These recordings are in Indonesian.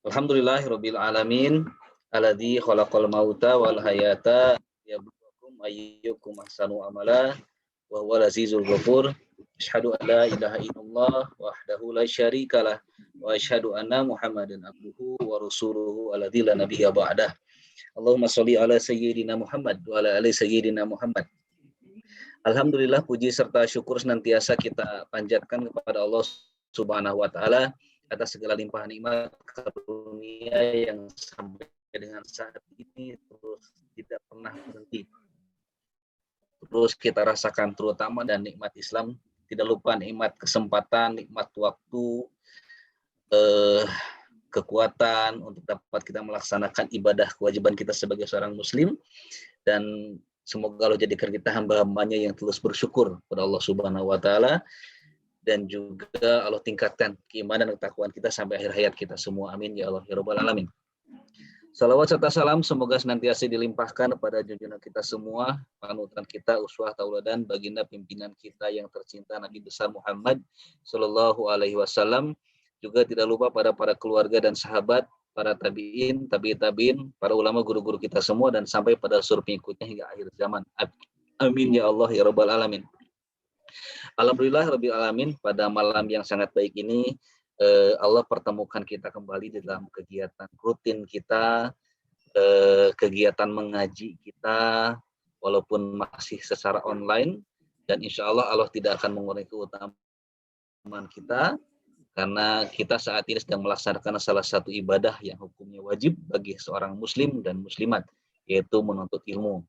Alhamdulillahirabbil alamin alladzi khalaqal mauta wal hayata liyabluwakum ayyukum ahsanu amala wa huwal azizul ghafur. Asyhadu an la ilaha illallah wahdahu la syarikalah wa asyhadu anna Muhammadan abduhu wa rasuluhu alladzi la nabiyya ba'dah. Allahumma shalli ala sayyidina Muhammad wa ala ali sayyidina Muhammad. Alhamdulillah, puji serta syukur senantiasa kita panjatkan kepada Allah Subhanahu wa taala atas segala limpahan nikmat karunia yang sampai dengan saat ini terus tidak pernah berhenti. Terus kita rasakan terutama dan nikmat Islam, tidak lupa nikmat kesempatan, nikmat waktu, kekuatan untuk dapat kita melaksanakan ibadah kewajiban kita sebagai seorang muslim, dan semoga Allah jadikan kita hamba-hambanya yang terus bersyukur kepada Allah Subhanahu wa taala, dan juga Allah tingkatkan keimanan dan ketakwaan kita sampai akhir hayat kita semua. Amin ya Allah ya rabbal alamin. Salawat serta salam semoga senantiasa dilimpahkan kepada junjungan kita semua, panutan kita, uswah tauladan, baginda pimpinan kita yang tercinta Nabi besar Muhammad sallallahu alaihi wasallam. Juga tidak lupa pada para keluarga dan sahabat, para tabi'in, tabi'in, para ulama guru-guru kita semua, dan sampai pada seluruh pengikutnya hingga akhir zaman. Amin ya Allah ya rabbal alamin. Alhamdulillah rabbil alamin, pada malam yang sangat baik ini Allah pertemukan kita kembali di dalam kegiatan rutin kita, kegiatan mengaji kita, walaupun masih secara online, dan insya Allah Allah tidak akan mengurangi keutamaan kita, karena kita saat ini sedang melaksanakan salah satu ibadah yang hukumnya wajib bagi seorang muslim dan muslimat, yaitu menuntut ilmu.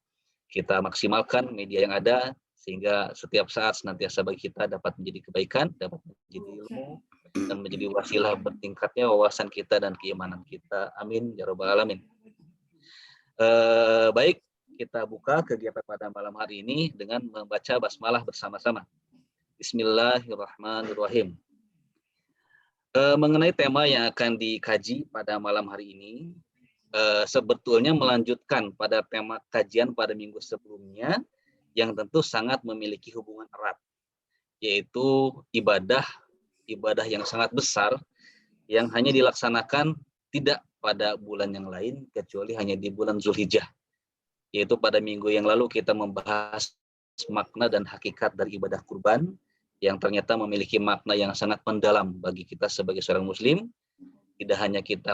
Kita maksimalkan media yang ada, sehingga setiap saat senantiasa bagi kita dapat menjadi kebaikan, dapat menjadi ilmu, dan menjadi wasilah bertingkatnya wawasan kita dan keimanan kita. Amin ya rabbal alamin. Baik, kita buka kegiatan pada malam hari ini dengan membaca basmalah bersama-sama. Bismillahirrahmanirrahim. Mengenai tema yang akan dikaji pada malam hari ini, sebetulnya melanjutkan pada tema kajian pada minggu sebelumnya, yang tentu sangat memiliki hubungan erat, yaitu ibadah yang sangat besar yang hanya dilaksanakan tidak pada bulan yang lain kecuali hanya di bulan Zulhijjah. Yaitu pada minggu yang lalu kita membahas makna dan hakikat dari ibadah kurban yang ternyata memiliki makna yang sangat mendalam bagi kita sebagai seorang muslim. Tidak hanya kita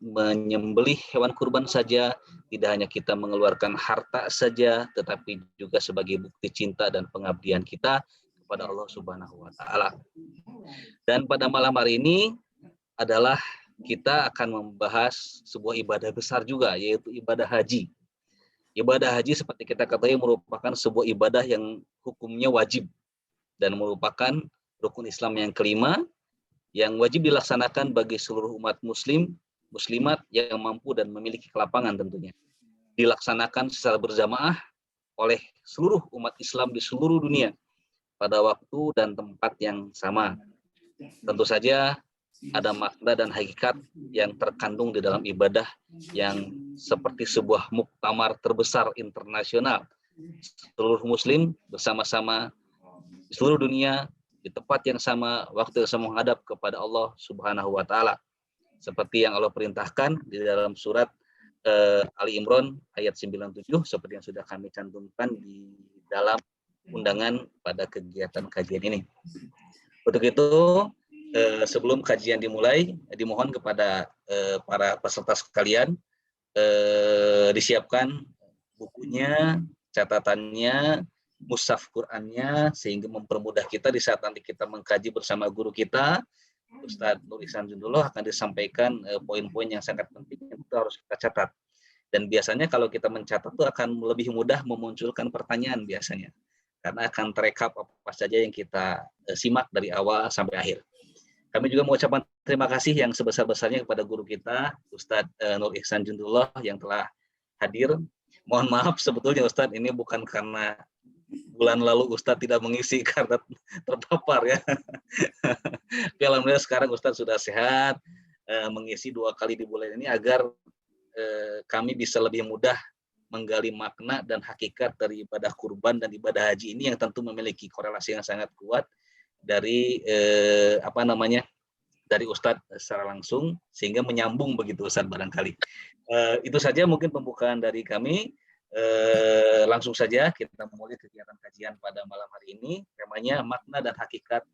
menyembelih hewan kurban saja, tidak hanya kita mengeluarkan harta saja, tetapi juga sebagai bukti cinta dan pengabdian kita kepada Allah Subhanahu wa taala. Dan pada malam hari ini adalah kita akan membahas sebuah ibadah besar juga, yaitu ibadah haji. Ibadah haji seperti kita ketahui merupakan sebuah ibadah yang hukumnya wajib dan merupakan rukun Islam yang kelima yang wajib dilaksanakan bagi seluruh umat muslim, muslimat yang mampu dan memiliki kelapangan tentunya. Dilaksanakan secara berjamaah oleh seluruh umat Islam di seluruh dunia pada waktu dan tempat yang sama. Tentu saja ada makna dan hakikat yang terkandung di dalam ibadah yang seperti sebuah muktamar terbesar internasional. Seluruh muslim bersama-sama di seluruh dunia di tempat yang sama, waktu yang sama menghadap kepada Allah Subhanahu wa taala. Seperti yang Allah perintahkan di dalam surat Ali Imran ayat 97, seperti yang sudah kami cantumkan di dalam undangan pada kegiatan kajian ini. Untuk itu, sebelum kajian dimulai, dimohon kepada para peserta sekalian disiapkan bukunya, catatannya, mushaf Qur'annya, sehingga mempermudah kita di saat nanti kita mengkaji bersama guru kita, Ustadz Nur Ihsan Jundullah, akan disampaikan poin-poin yang sangat penting yang itu harus kita catat. Dan biasanya kalau kita mencatat itu akan lebih mudah memunculkan pertanyaan biasanya, karena akan terekap apa saja yang kita simak dari awal sampai akhir. Kami juga mengucapkan terima kasih yang sebesar-besarnya kepada guru kita, Ustadz Nur Ihsan Jundullah, yang telah hadir. Mohon maaf sebetulnya Ustadz, ini bukan karena bulan lalu Ustadz tidak mengisi karena terpapar ya. Tapi alhamdulillah sekarang Ustadz sudah sehat, mengisi 2 kali di bulan ini agar kami bisa lebih mudah menggali makna dan hakikat dari ibadah kurban dan ibadah haji ini yang tentu memiliki korelasi yang sangat kuat dari dari Ustadz secara langsung, sehingga menyambung begitu Ustadz barangkali. Itu saja mungkin pembukaan dari kami. Langsung saja kita memulai kegiatan kajian pada malam hari ini. Temanya makna dan hakikat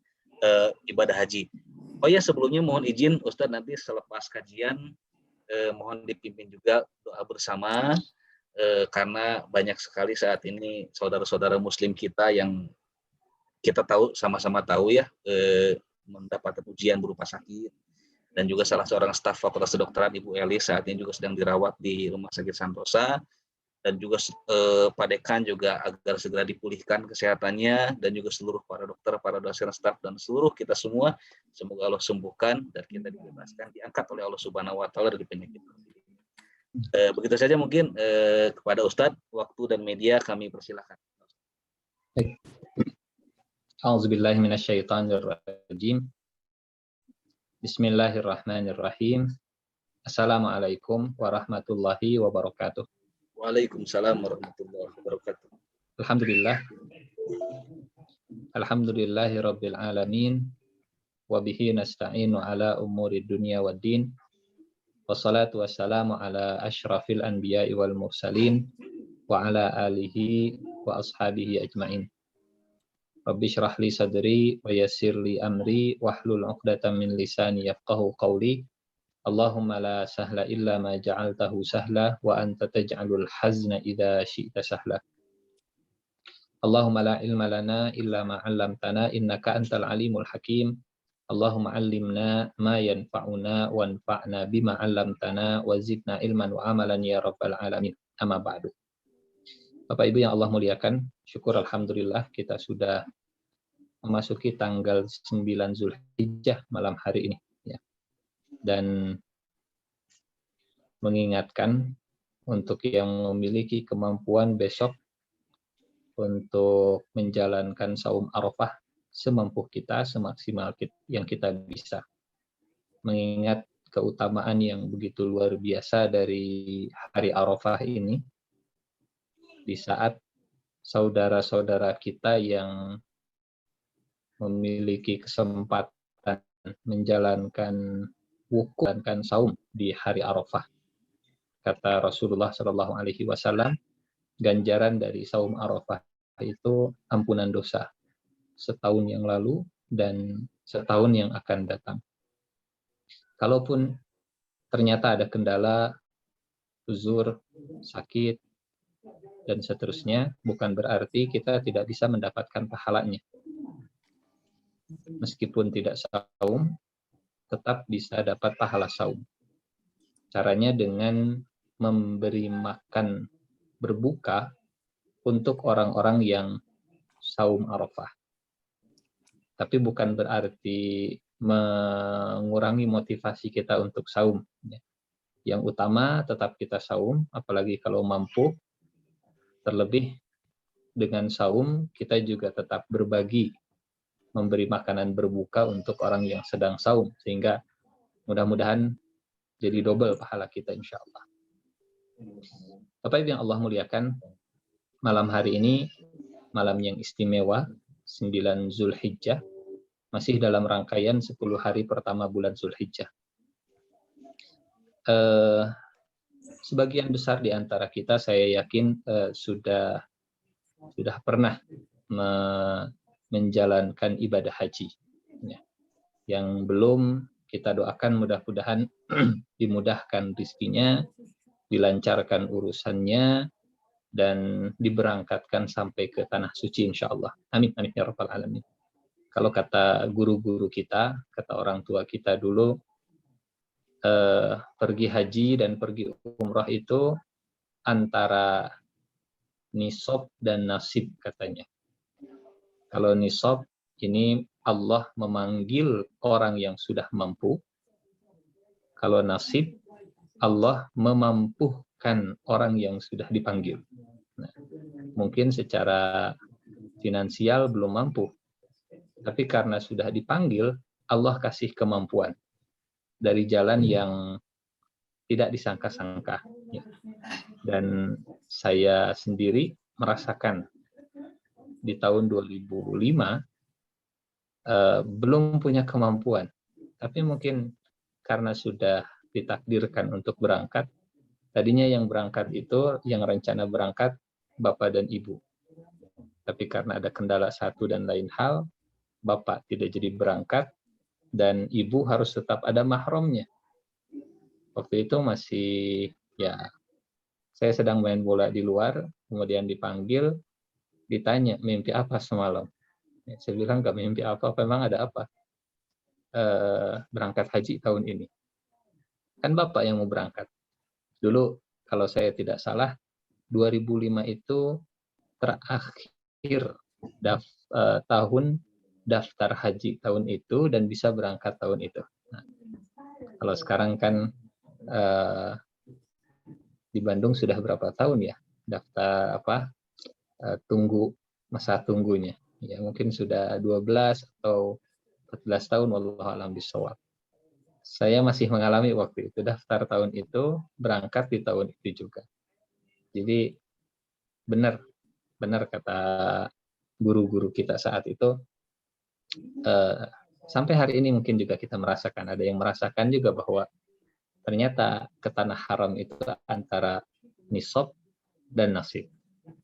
ibadah haji. Oh ya, sebelumnya mohon izin Ustadz, nanti selepas kajian mohon dipimpin juga doa bersama, karena banyak sekali saat ini saudara-saudara muslim kita yang kita tahu, sama-sama tahu ya, mendapatkan ujian berupa sakit, dan juga salah seorang staf Fakultas Kedokteran Ibu Elis saat ini juga sedang dirawat di Rumah Sakit Santosa, dan juga Pak Dekan juga agar segera dipulihkan kesehatannya, dan juga seluruh para dokter, para dosen, staf, dan seluruh kita semua, semoga Allah sembuhkan dan kita dibebaskan, diangkat oleh Allah Subhanahu Wa Taala dari penyakit. Begitu saja mungkin, kepada Ustadz, waktu dan media kami persilahkan. A'udzubillahi minasyaitonirrajim. Bismillahirrahmanirrahim. Assalamualaikum warahmatullahi wabarakatuh. Waalaikumsalam warahmatullahi wabarakatuh. Alhamdulillah. Alhamdulillahi rabbil alamin. Wa bihi nasta'inu ala umuri dunya waddin. Wassalatu wassalamu ala asyrafil anbiya'i wal mursalin wa ala alihi wa ashabihi ajma'in. Rabbi syrah li sadri wa yassir li amri wahlul 'uqdatam min lisani yafqahu qawli. Allahumma la sahla illa ma ja'altahu sahla wa anta taj'alul hazna idza syi'ta sahla. Allahumma la ilma lana illa ma 'allamtana innaka antal alimul hakim. Allahumma 'allimna ma yanfa'una wanfa'na bima 'allamtana wa zidna ilman wa amalan ya rabbal alamin. Amma ba'du. Bapak Ibu yang Allah muliakan, syukur alhamdulillah kita sudah memasuki tanggal 9 Zulhijjah malam hari ini ya. Dan mengingatkan untuk yang memiliki kemampuan besok untuk menjalankan saum Arafah semampu kita, semaksimal yang kita bisa. Mengingat keutamaan yang begitu luar biasa dari hari Arafah ini, di saat saudara-saudara kita yang memiliki kesempatan menjalankan wukuf dan saum di hari Arafah. Kata Rasulullah Shallallahu Alaihi Wasallam, ganjaran dari saum Arafah itu ampunan dosa setahun yang lalu dan setahun yang akan datang. Kalaupun ternyata ada kendala, uzur, sakit, dan seterusnya, bukan berarti kita tidak bisa mendapatkan pahalanya. Meskipun tidak saum, tetap bisa dapat pahala saum. Caranya dengan memberi makan berbuka untuk orang-orang yang saum Arafah. Tapi bukan berarti mengurangi motivasi kita untuk saum. Yang utama tetap kita saum, apalagi kalau mampu. Terlebih dengan saum, kita juga tetap berbagi, memberi makanan berbuka untuk orang yang sedang saum, sehingga mudah-mudahan jadi double pahala kita insya Allah. Bapak Ibu yang Allah muliakan, malam hari ini malam yang istimewa, 9 Zulhijjah, masih dalam rangkaian 10 hari pertama bulan Zulhijjah. Sebagian besar di antara kita, saya yakin sudah pernah menjalankan ibadah haji. Ya. Yang belum, kita doakan mudah-mudahan dimudahkan rezekinya, dilancarkan urusannya, dan diberangkatkan sampai ke tanah suci insya Allah. Amin, amin ya rabbal alamin. Kalau kata guru-guru kita, kata orang tua kita dulu, pergi haji dan pergi umrah itu antara nisab dan nasib katanya. Kalau nisab, ini Allah memanggil orang yang sudah mampu. Kalau nasib, Allah memampuhkan orang yang sudah dipanggil. Nah, mungkin secara finansial belum mampu, tapi karena sudah dipanggil, Allah kasih kemampuan dari jalan yang tidak disangka-sangka. Dan saya sendiri merasakan di tahun 2005 belum punya kemampuan, tapi mungkin karena sudah ditakdirkan untuk berangkat, tadinya yang berangkat itu, yang rencana berangkat bapak dan ibu. Tapi karena ada kendala satu dan lain hal, bapak tidak jadi berangkat dan ibu harus tetap ada mahramnya. Waktu itu masih, ya, saya sedang main bola di luar, kemudian dipanggil, ditanya mimpi apa semalam. Saya bilang nggak mimpi apa, memang ada apa? Berangkat haji tahun ini. Kan bapak yang mau berangkat. Dulu kalau saya tidak salah 2005 itu terakhir tahun daftar haji tahun itu dan bisa berangkat tahun itu. Nah, kalau sekarang kan di Bandung sudah berapa tahun ya daftar tunggu masa tunggunya. Ya mungkin sudah 12 atau 14 tahun, wallahu a'lam bishawab. Saya masih mengalami waktu itu, daftar tahun itu, berangkat di tahun itu juga. Jadi benar kata guru-guru kita saat itu, sampai hari ini mungkin juga kita merasakan, ada yang merasakan juga bahwa ternyata ke tanah haram itu antara nisab dan nasib.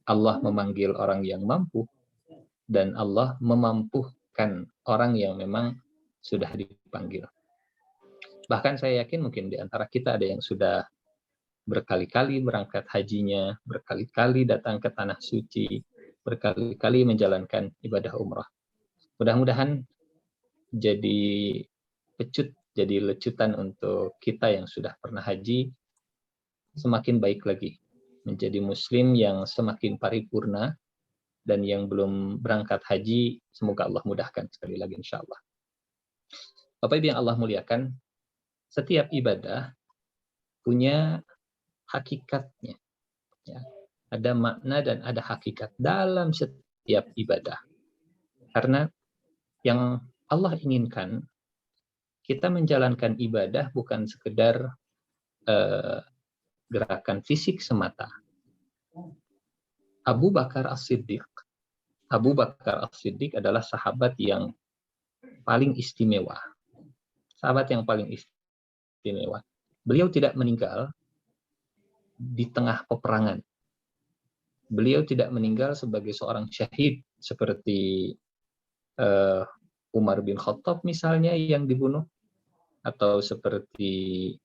Allah memanggil orang yang mampu, dan Allah memampukan orang yang memang sudah dipanggil. Bahkan saya yakin mungkin di antara kita ada yang sudah berkali-kali berangkat hajinya, berkali-kali datang ke tanah suci, berkali-kali menjalankan ibadah umrah. Mudah-mudahan jadi pecut, jadi lecutan untuk kita yang sudah pernah haji, semakin baik lagi, menjadi muslim yang semakin paripurna, dan yang belum berangkat haji, semoga Allah mudahkan sekali lagi insya Allah. Bapak Ibu yang Allah muliakan, setiap ibadah punya hakikatnya. Ya. Ada makna dan ada hakikat dalam setiap ibadah. Karena yang Allah inginkan, kita menjalankan ibadah bukan sekedar gerakan fisik semata. Abu Bakar As-Siddiq adalah sahabat yang paling istimewa. Sahabat yang paling istimewa. Beliau tidak meninggal di tengah peperangan. Beliau tidak meninggal sebagai seorang syahid seperti Umar bin Khattab misalnya yang dibunuh, atau seperti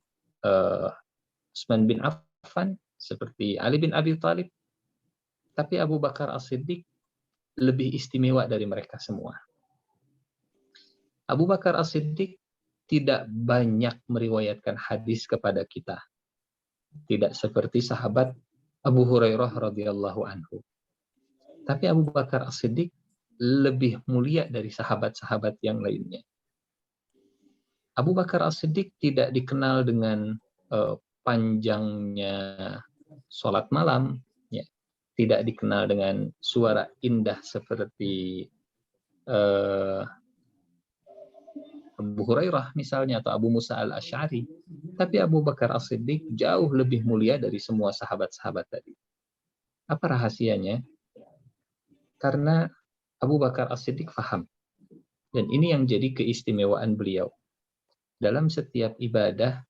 Utsman bin Affan, seperti Ali bin Abi Thalib. Tapi Abu Bakar As-Siddiq lebih istimewa dari mereka semua. Abu Bakar As-Siddiq tidak banyak meriwayatkan hadis kepada kita. Tidak seperti sahabat Abu Hurairah radhiyallahu anhu. Tapi Abu Bakar As-Siddiq lebih mulia dari sahabat-sahabat yang lainnya. Abu Bakar As-Siddiq tidak dikenal dengan panjangnya sholat malam, ya. Tidak dikenal dengan suara indah seperti Abu Hurairah misalnya, atau Abu Musa al-Asy'ari. Tapi Abu Bakar As-Siddiq jauh lebih mulia dari semua sahabat-sahabat tadi. Apa rahasianya? Karena Abu Bakar As-Siddiq faham. Dan ini yang jadi keistimewaan beliau. Dalam setiap ibadah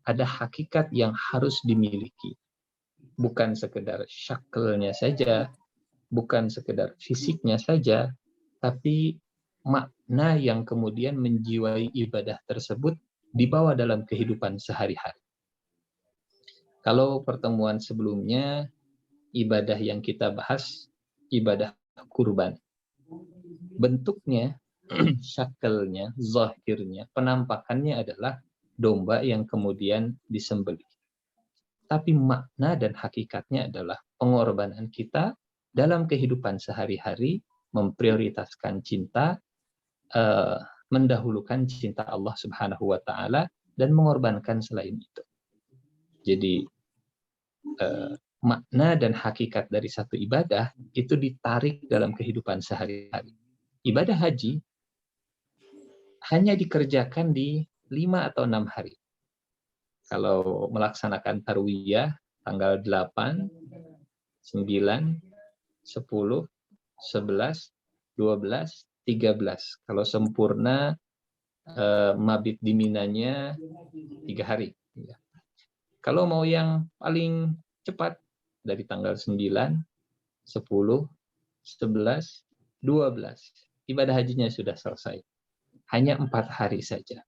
ada hakikat yang harus dimiliki. Bukan sekedar syaklnya saja, bukan sekedar fisiknya saja, tapi makna yang kemudian menjiwai ibadah tersebut dibawa dalam kehidupan sehari-hari. Kalau pertemuan sebelumnya, ibadah yang kita bahas, ibadah kurban. Bentuknya, syakelnya, zahirnya, penampakannya adalah domba yang kemudian disembelih. Tapi makna dan hakikatnya adalah pengorbanan kita dalam kehidupan sehari-hari, memprioritaskan cinta, mendahulukan cinta Allah Subhanahu wa Ta'ala, dan mengorbankan selain itu. Jadi makna dan hakikat dari satu ibadah itu ditarik dalam kehidupan sehari-hari. Ibadah haji hanya dikerjakan di 5 atau 6 hari. Kalau melaksanakan tarwiyah tanggal 8, 9, 10, 11, 12, 13. Kalau sempurna mabit di Minanya 3 hari. Ya. Kalau mau yang paling cepat dari tanggal 9, 10, 11, 12. Ibadah hajinya sudah selesai. Hanya 4 hari saja.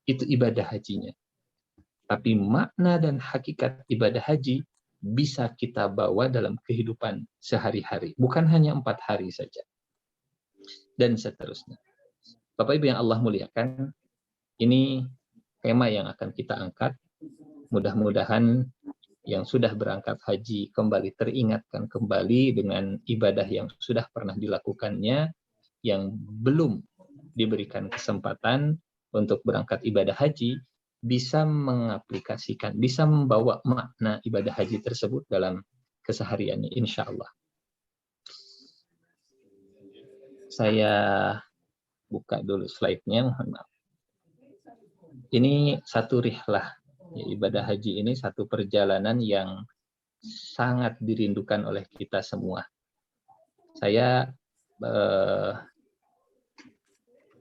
Itu ibadah hajinya. Tapi makna dan hakikat ibadah haji bisa kita bawa dalam kehidupan sehari-hari. Bukan hanya 4 hari saja. Dan seterusnya. Bapak Ibu yang Allah muliakan, ini tema yang akan kita angkat. Mudah-mudahan yang sudah berangkat haji kembali teringatkan kembali dengan ibadah yang sudah pernah dilakukannya, yang belum diberikan kesempatan untuk berangkat ibadah haji, bisa mengaplikasikan, bisa membawa makna ibadah haji tersebut dalam kesehariannya, insya Allah. Saya buka dulu slide-nya, mohon maaf. Ini satu rihlah. Ibadah haji ini satu perjalanan yang sangat dirindukan oleh kita semua. Saya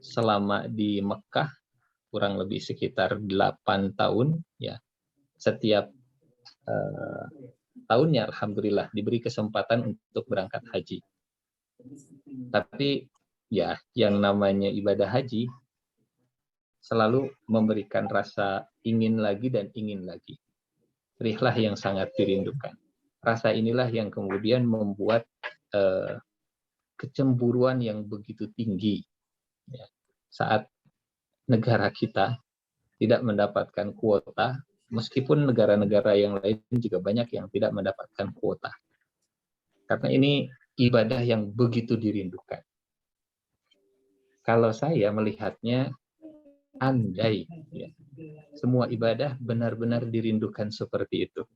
selama di Mekah kurang lebih sekitar 8 tahun, ya. Setiap tahunnya alhamdulillah diberi kesempatan untuk berangkat haji. Tapi ya, yang namanya ibadah haji selalu memberikan rasa ingin lagi dan ingin lagi. Rihlah yang sangat dirindukan. Rasa inilah yang kemudian membuat kecemburuan yang begitu tinggi, ya. Saat negara kita tidak mendapatkan kuota, meskipun negara-negara yang lain juga banyak yang tidak mendapatkan kuota. Karena ini ibadah yang begitu dirindukan. Kalau saya melihatnya, andai ya, semua ibadah benar-benar dirindukan seperti itu,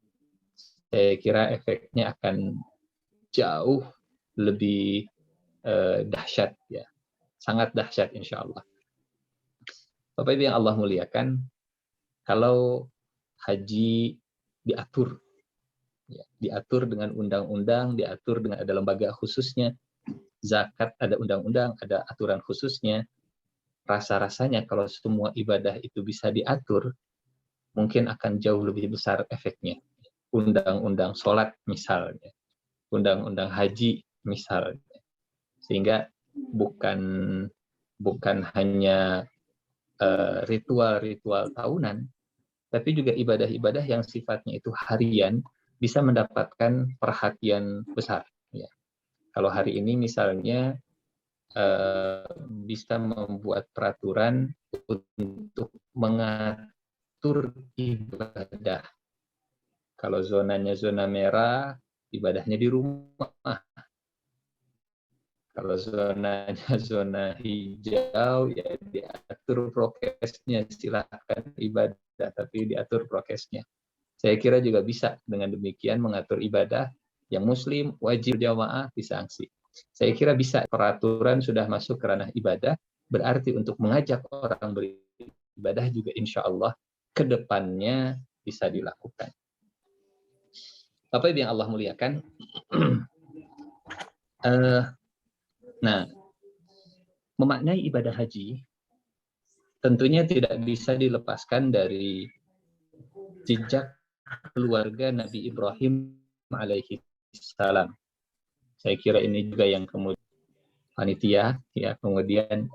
saya kira efeknya akan jauh lebih dahsyat, ya, sangat dahsyat insya Allah. Bapak Ibu yang Allah muliakan, kalau haji diatur, ya, diatur dengan undang-undang, diatur dengan ada lembaga khususnya, zakat ada undang-undang, ada aturan khususnya. Rasa-rasanya kalau semua ibadah itu bisa diatur, mungkin akan jauh lebih besar efeknya. Undang-undang sholat misalnya, undang-undang haji misalnya, sehingga bukan hanya ritual-ritual tahunan, tapi juga ibadah-ibadah yang sifatnya itu harian bisa mendapatkan perhatian besar. Ya. Kalau hari ini misalnya bisa membuat peraturan untuk mengatur ibadah. Kalau zonanya zona merah, ibadahnya di rumah. Kalau zonanya zona hijau, ya diatur prokesnya, silakan ibadah, tapi diatur prokesnya. Saya kira juga bisa dengan demikian mengatur ibadah. Yang muslim wajib jamaah disangsi. Saya kira bisa, peraturan sudah masuk ke ranah ibadah, berarti untuk mengajak orang beribadah juga insya Allah ke depannya bisa dilakukan. Bapak Ibu yang Allah muliakan, nah, memaknai ibadah haji tentunya tidak bisa dilepaskan dari jejak keluarga Nabi Ibrahim alaihi salam. Saya kira ini juga yang kemudian panitia ya kemudian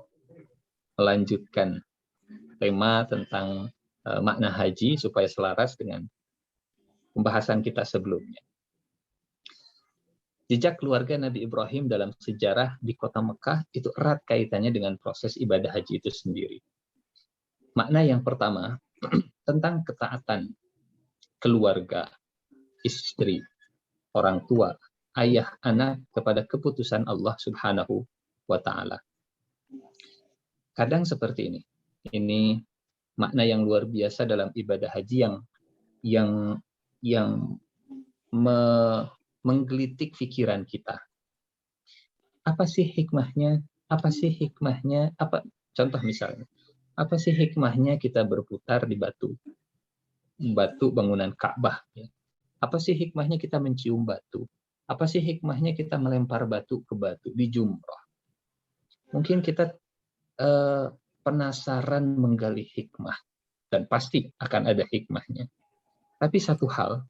melanjutkan tema tentang makna haji supaya selaras dengan pembahasan kita sebelumnya. Jejak keluarga Nabi Ibrahim dalam sejarah di kota Mekah itu erat kaitannya dengan proses ibadah haji itu sendiri. Makna yang pertama tentang ketaatan keluarga, istri, orang tua, ayah, anak kepada keputusan Allah Subhanahu wa Ta'ala. Kadang seperti ini. Ini makna yang luar biasa dalam ibadah haji yang menggelitik pikiran kita. Apa sih hikmahnya? Apa sih hikmahnya? Contoh misalnya, apa sih hikmahnya kita berputar di batu bangunan Ka'bah? Ya. Apa sih hikmahnya kita mencium batu? Apa sih hikmahnya kita melempar batu ke batu di jumrah? Mungkin kita penasaran menggali hikmah, dan pasti akan ada hikmahnya. Tapi satu hal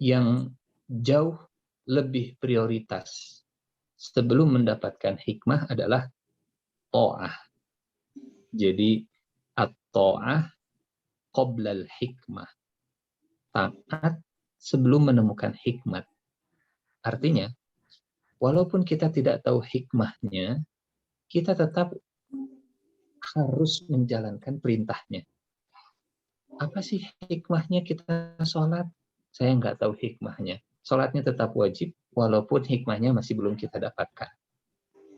yang jauh lebih prioritas sebelum mendapatkan hikmah adalah ta'ah. Jadi at-ta'ah qoblal hikmah. Taat sebelum menemukan hikmat. Artinya, walaupun kita tidak tahu hikmahnya, kita tetap harus menjalankan perintahnya. Apa sih hikmahnya kita sholat? Saya nggak tahu hikmahnya. Sholatnya tetap wajib, walaupun hikmahnya masih belum kita dapatkan.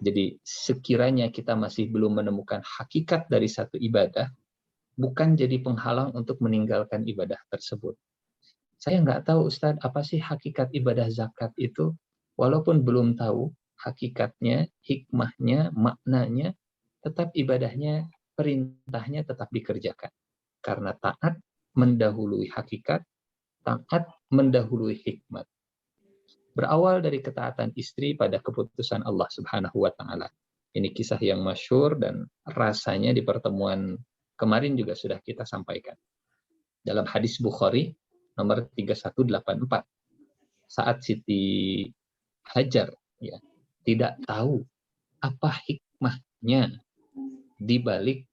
Jadi sekiranya kita masih belum menemukan hakikat dari satu ibadah, bukan jadi penghalang untuk meninggalkan ibadah tersebut. Saya nggak tahu Ustadz, apa sih hakikat ibadah zakat itu? Walaupun belum tahu hakikatnya, hikmahnya, maknanya, tetap ibadahnya, perintahnya tetap dikerjakan. Karena taat mendahului hakikat, taat mendahului hikmat. Berawal dari ketaatan istri pada keputusan Allah Subhanahu wa Ta'ala. Ini kisah yang masyhur dan rasanya di pertemuan kemarin juga sudah kita sampaikan. Dalam hadis Bukhari nomor 3184, saat Siti Hajar ya tidak tahu apa hikmahnya di balik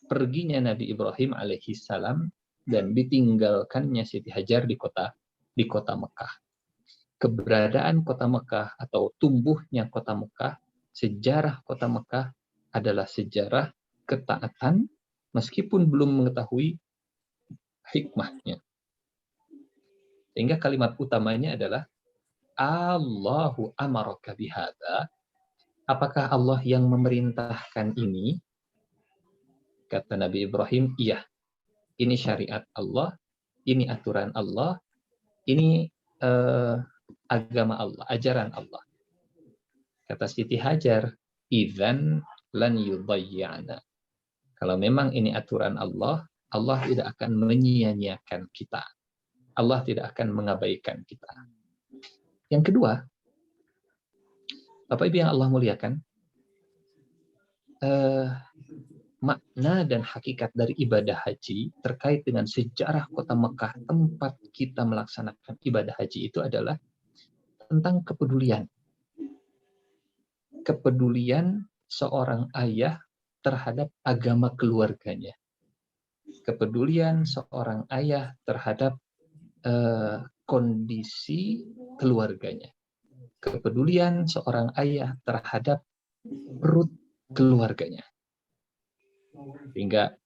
perginya Nabi Ibrahim alaihissalam dan ditinggalkannya Siti Hajar di kota Mekah. Keberadaan kota Mekah atau tumbuhnya kota Mekah, sejarah kota Mekah adalah sejarah ketaatan meskipun belum mengetahui hikmahnya. Sehingga kalimat utamanya adalah Allahu amaraka bihadza. Apakah Allah yang memerintahkan ini? Kata Nabi Ibrahim, iya. Ini syariat Allah, ini aturan Allah, ini agama Allah, ajaran Allah. Kata Siti Hajar, idzan lan yudayyana. Kalau memang ini aturan Allah, Allah tidak akan menyia-nyiakan kita. Allah tidak akan mengabaikan kita. Yang kedua, Bapak Ibu yang Allah muliakan, makna dan hakikat dari ibadah haji terkait dengan sejarah kota Mekah, tempat kita melaksanakan ibadah haji itu adalah tentang kepedulian. Kepedulian seorang ayah terhadap agama keluarganya. Kepedulian seorang ayah terhadap kondisi keluarganya. Kepedulian seorang ayah terhadap perut keluarganya. Hingga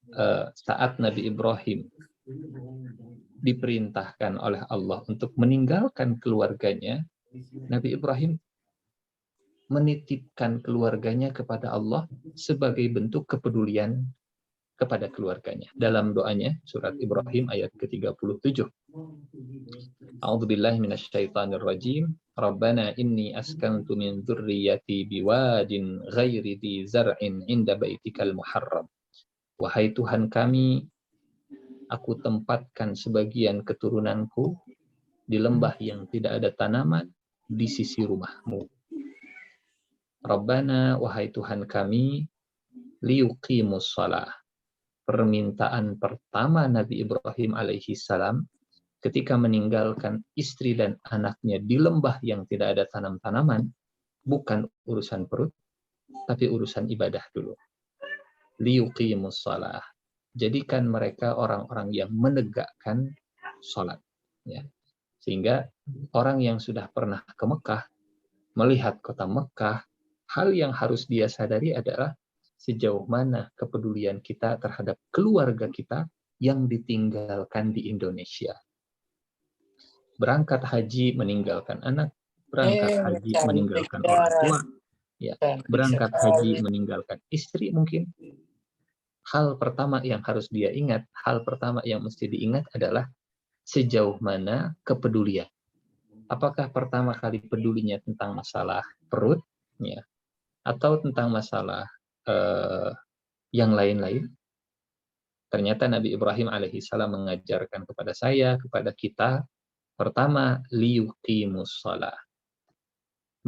saat Nabi Ibrahim diperintahkan oleh Allah untuk meninggalkan keluarganya, Nabi Ibrahim menitipkan keluarganya kepada Allah sebagai bentuk kepedulian kepada keluarganya. Dalam doanya, surat Ibrahim ayat ke-37. A'udzubillahi minasyaitonirrajim. Rabbana inni askantu min dzurriyyati biwadin ghairi dzi zar'in 'inda baitikal muharram. Wahai Tuhan kami, aku tempatkan sebagian keturunanku di lembah yang tidak ada tanaman di sisi rumahmu. Rabbana, wahai Tuhan kami, liyuqimus shalah. Permintaan pertama Nabi Ibrahim alaihi salam ketika meninggalkan istri dan anaknya di lembah yang tidak ada tanam-tanaman, bukan urusan perut, tapi urusan ibadah dulu. Liyuqimus shalah. Jadikan mereka orang-orang yang menegakkan sholat. Ya. Sehingga orang yang sudah pernah ke Mekah, melihat kota Mekah, hal yang harus dia sadari adalah sejauh mana kepedulian kita terhadap keluarga kita yang ditinggalkan di Indonesia. Berangkat haji meninggalkan anak, berangkat haji meninggalkan orang tua, ya, berangkat haji meninggalkan istri mungkin. Hal pertama yang harus dia ingat, hal pertama yang mesti diingat adalah sejauh mana kepedulian. Apakah pertama kali pedulinya tentang masalah perut, ya, atau tentang masalah yang lain-lain? Ternyata Nabi Ibrahim alaihissalam mengajarkan kepada saya, kepada kita, pertama, liyuqimus shalah.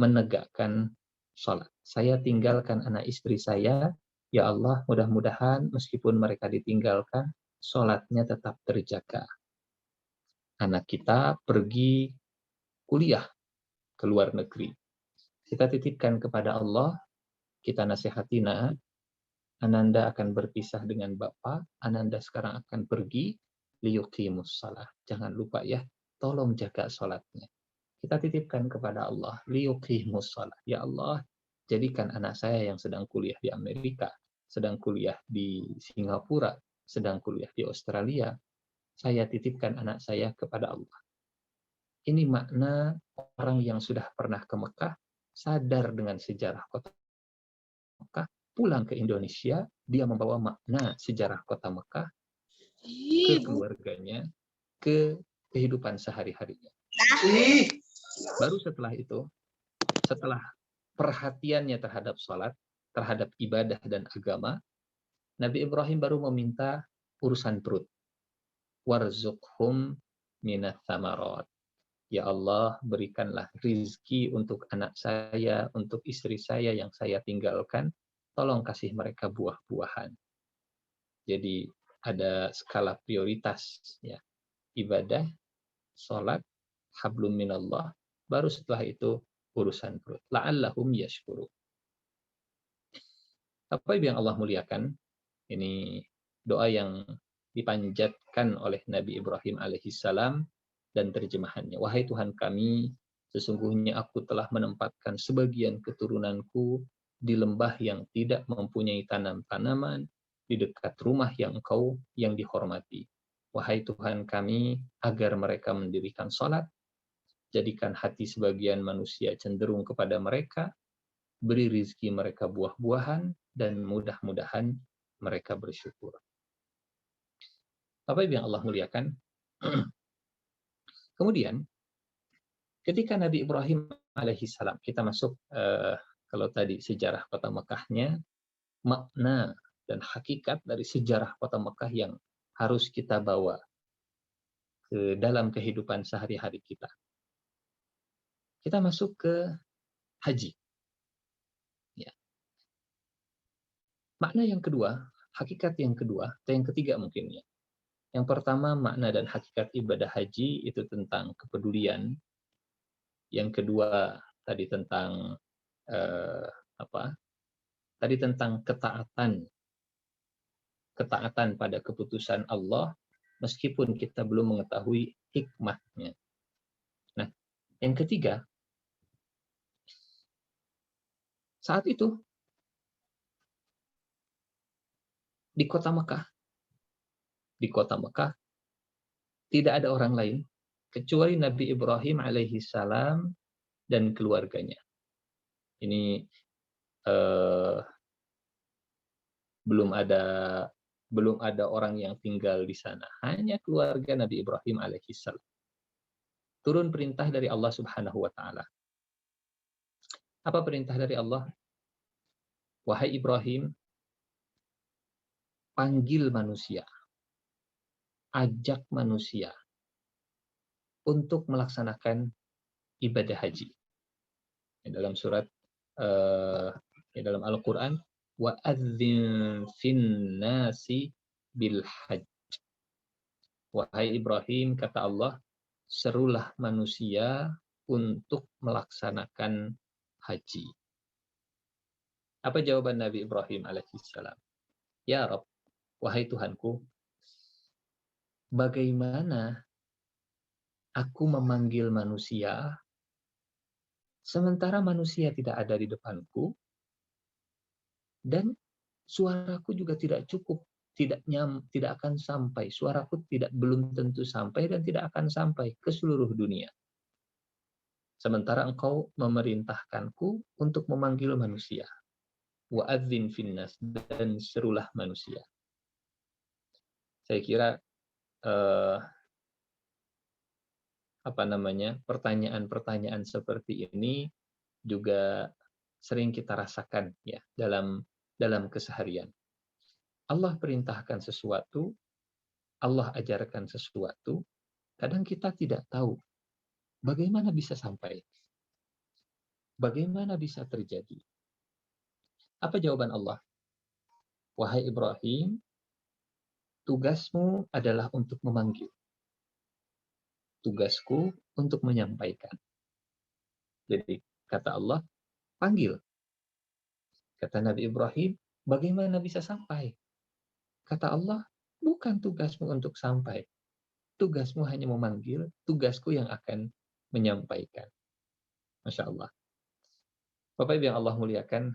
menegakkan sholat. Saya tinggalkan anak istri saya, ya Allah, mudah-mudahan meskipun mereka ditinggalkan, sholatnya tetap terjaga. Anak kita pergi kuliah ke luar negeri. Kita titipkan kepada Allah, kita nasihati, nah, Ananda akan berpisah dengan Bapak, Ananda sekarang akan pergi, liyuqimus shalah. Jangan lupa ya, tolong jaga sholatnya. Kita titipkan kepada Allah, liyuqimus shalah. Ya Allah, jadikan anak saya yang sedang kuliah di Amerika, sedang kuliah di Singapura, sedang kuliah di Australia, saya titipkan anak saya kepada Allah. Ini makna orang yang sudah pernah ke Mekah, sadar dengan sejarah kota Mekah, pulang ke Indonesia, dia membawa makna sejarah kota Mekah ke keluarganya, ke kehidupan sehari-harinya. Baru setelah itu, setelah perhatiannya terhadap sholat, terhadap ibadah dan agama, Nabi Ibrahim baru meminta urusan perut. Warzuqhum minats tsamarat. Ya Allah, berikanlah rizki untuk anak saya, untuk istri saya yang saya tinggalkan. Tolong kasih mereka buah-buahan. Jadi ada skala prioritas, ya. Ibadah, sholat, hablum minallah, baru setelah itu urusan perut. La'allahum yashkuru. Apa yang Allah muliakan? Ini doa yang dipanjatkan oleh Nabi Ibrahim alaihissalam dan terjemahannya. Wahai Tuhan kami, sesungguhnya aku telah menempatkan sebagian keturunanku di lembah yang tidak mempunyai tanam-tanaman, di dekat rumah yang Engkau yang dihormati. Wahai Tuhan kami, agar mereka mendirikan sholat, jadikan hati sebagian manusia cenderung kepada mereka, beri rizki mereka buah-buahan, dan mudah-mudahan mereka bersyukur. Apa yang Allah muliakan? Kemudian, ketika Nabi Ibrahim alaihissalam, kita masuk, kalau tadi sejarah kota Mekahnya, makna dan hakikat dari sejarah kota Mekah yang harus kita bawa ke dalam kehidupan sehari-hari kita. Kita masuk ke haji. Ya. Makna yang kedua, hakikat yang kedua, atau yang ketiga mungkin ya. Yang pertama, makna dan hakikat ibadah haji itu tentang kepedulian. Yang kedua, tadi tentang Tadi tentang ketaatan pada keputusan Allah, meskipun kita belum mengetahui hikmahnya. Nah, yang ketiga, saat itu di kota Mekah tidak ada orang lain kecuali Nabi Ibrahim alaihissalam dan keluarganya. Ini belum ada orang yang tinggal di sana, hanya keluarga Nabi Ibrahim alaihissalam. Turun perintah dari Allah Subhanahu wa taala. Apa perintah dari Allah? Wahai Ibrahim, panggil manusia, ajak manusia untuk melaksanakan ibadah haji. Dalam surat dalam Al-Quran, wa'adzin finnasi bil hajj. Wahai Ibrahim, kata Allah, serulah manusia untuk melaksanakan haji. Apa jawaban Nabi Ibrahim alaihissalam? Ya Rabb, wahai Tuhanku, bagaimana aku memanggil manusia sementara manusia tidak ada di depanku dan suaraku juga tidak cukup, tidak akan sampai, suaraku belum tentu sampai dan tidak akan sampai ke seluruh dunia. Sementara engkau memerintahkanku untuk memanggil manusia. Wa'adzin finnas, dan serulah manusia. Saya kira pertanyaan-pertanyaan seperti ini juga sering kita rasakan ya dalam keseharian. Allah perintahkan sesuatu, Allah ajarkan sesuatu, kadang kita tidak tahu bagaimana bisa sampai. Bagaimana bisa terjadi? Apa jawaban Allah? Wahai Ibrahim, tugasmu adalah untuk memanggil. Tugasku untuk menyampaikan. Jadi kata Allah, panggil. Kata Nabi Ibrahim, bagaimana bisa sampai? Kata Allah, bukan tugasmu untuk sampai. Tugasmu hanya memanggil, tugasku yang akan menyampaikan. Masya Allah. Bapak Ibu yang Allah muliakan,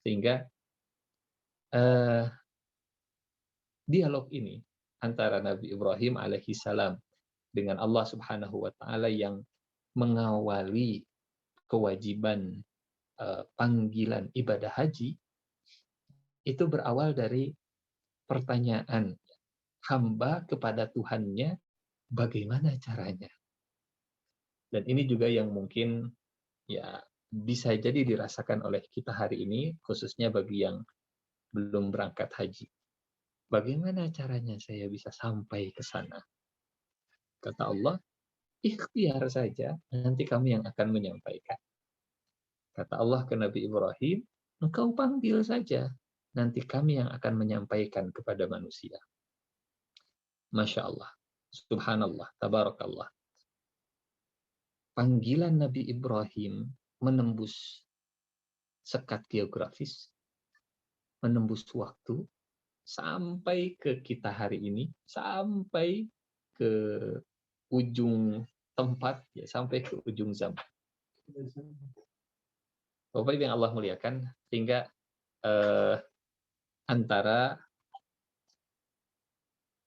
sehingga dialog ini antara Nabi Ibrahim alaihi salam dengan Allah Subhanahu wa taala yang mengawali kewajiban panggilan ibadah haji itu berawal dari pertanyaan hamba kepada Tuhannya, bagaimana caranya? Dan ini juga yang mungkin ya bisa jadi dirasakan oleh kita hari ini, khususnya bagi yang belum berangkat haji. Bagaimana caranya saya bisa sampai ke sana? Kata Allah, ikhtiar saja, nanti kami yang akan menyampaikan. Kata Allah ke Nabi Ibrahim, engkau panggil saja, nanti kami yang akan menyampaikan kepada manusia. Masya Allah, subhanallah, tabarakallah. Panggilan Nabi Ibrahim menembus sekat geografis, menembus waktu, sampai ke kita hari ini, sampai ke ujung tempat, ya sampai ke ujung zaman. Bapak Ibu yang Allah muliakan, sehingga antara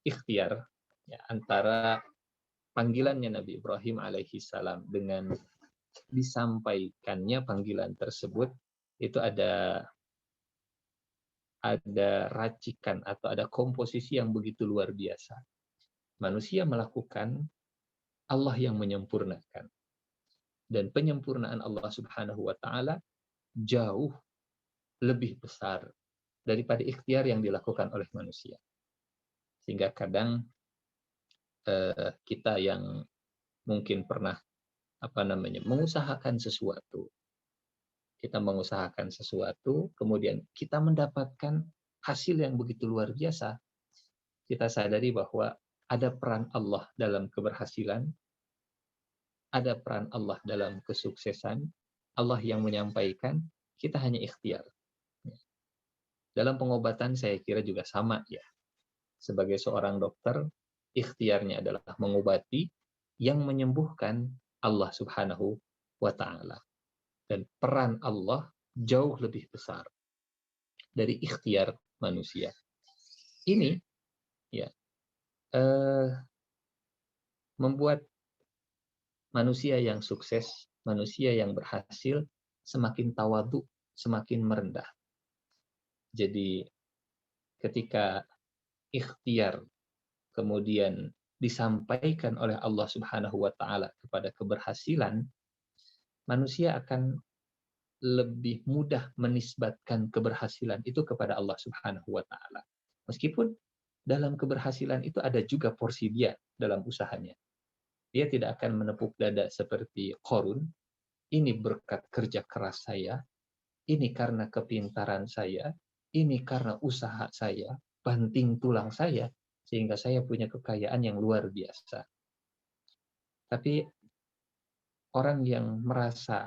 ikhtiar, ya, antara panggilannya Nabi Ibrahim alaihi salam dengan disampaikannya panggilan tersebut, itu ada racikan atau ada komposisi yang begitu luar biasa. Manusia melakukan, Allah yang menyempurnakan. Dan penyempurnaan Allah Subhanahu wa taala jauh lebih besar daripada ikhtiar yang dilakukan oleh manusia. Sehingga kadang kita yang mungkin pernah mengusahakan sesuatu. Kita mengusahakan sesuatu, kemudian kita mendapatkan hasil yang begitu luar biasa. Kita sadari bahwa ada peran Allah dalam keberhasilan, ada peran Allah dalam kesuksesan, Allah yang menyampaikan, kita hanya ikhtiar. Dalam pengobatan saya kira juga sama ya. Sebagai seorang dokter, ikhtiarnya adalah mengobati, yang menyembuhkan Allah Subhanahu wa taala. Dan peran Allah jauh lebih besar dari ikhtiar manusia. Ini ya membuat manusia yang sukses, manusia yang berhasil semakin tawadhu, semakin merendah. Jadi ketika ikhtiar kemudian disampaikan oleh Allah Subhanahu wa taala kepada keberhasilan, manusia akan lebih mudah menisbatkan keberhasilan itu kepada Allah Subhanahu wa taala. Meskipun dalam keberhasilan itu ada juga porsi dia dalam usahanya. Dia tidak akan menepuk dada seperti Qarun, ini berkat kerja keras saya, ini karena kepintaran saya, ini karena usaha saya, banting tulang saya, sehingga saya punya kekayaan yang luar biasa. Tapi orang yang merasa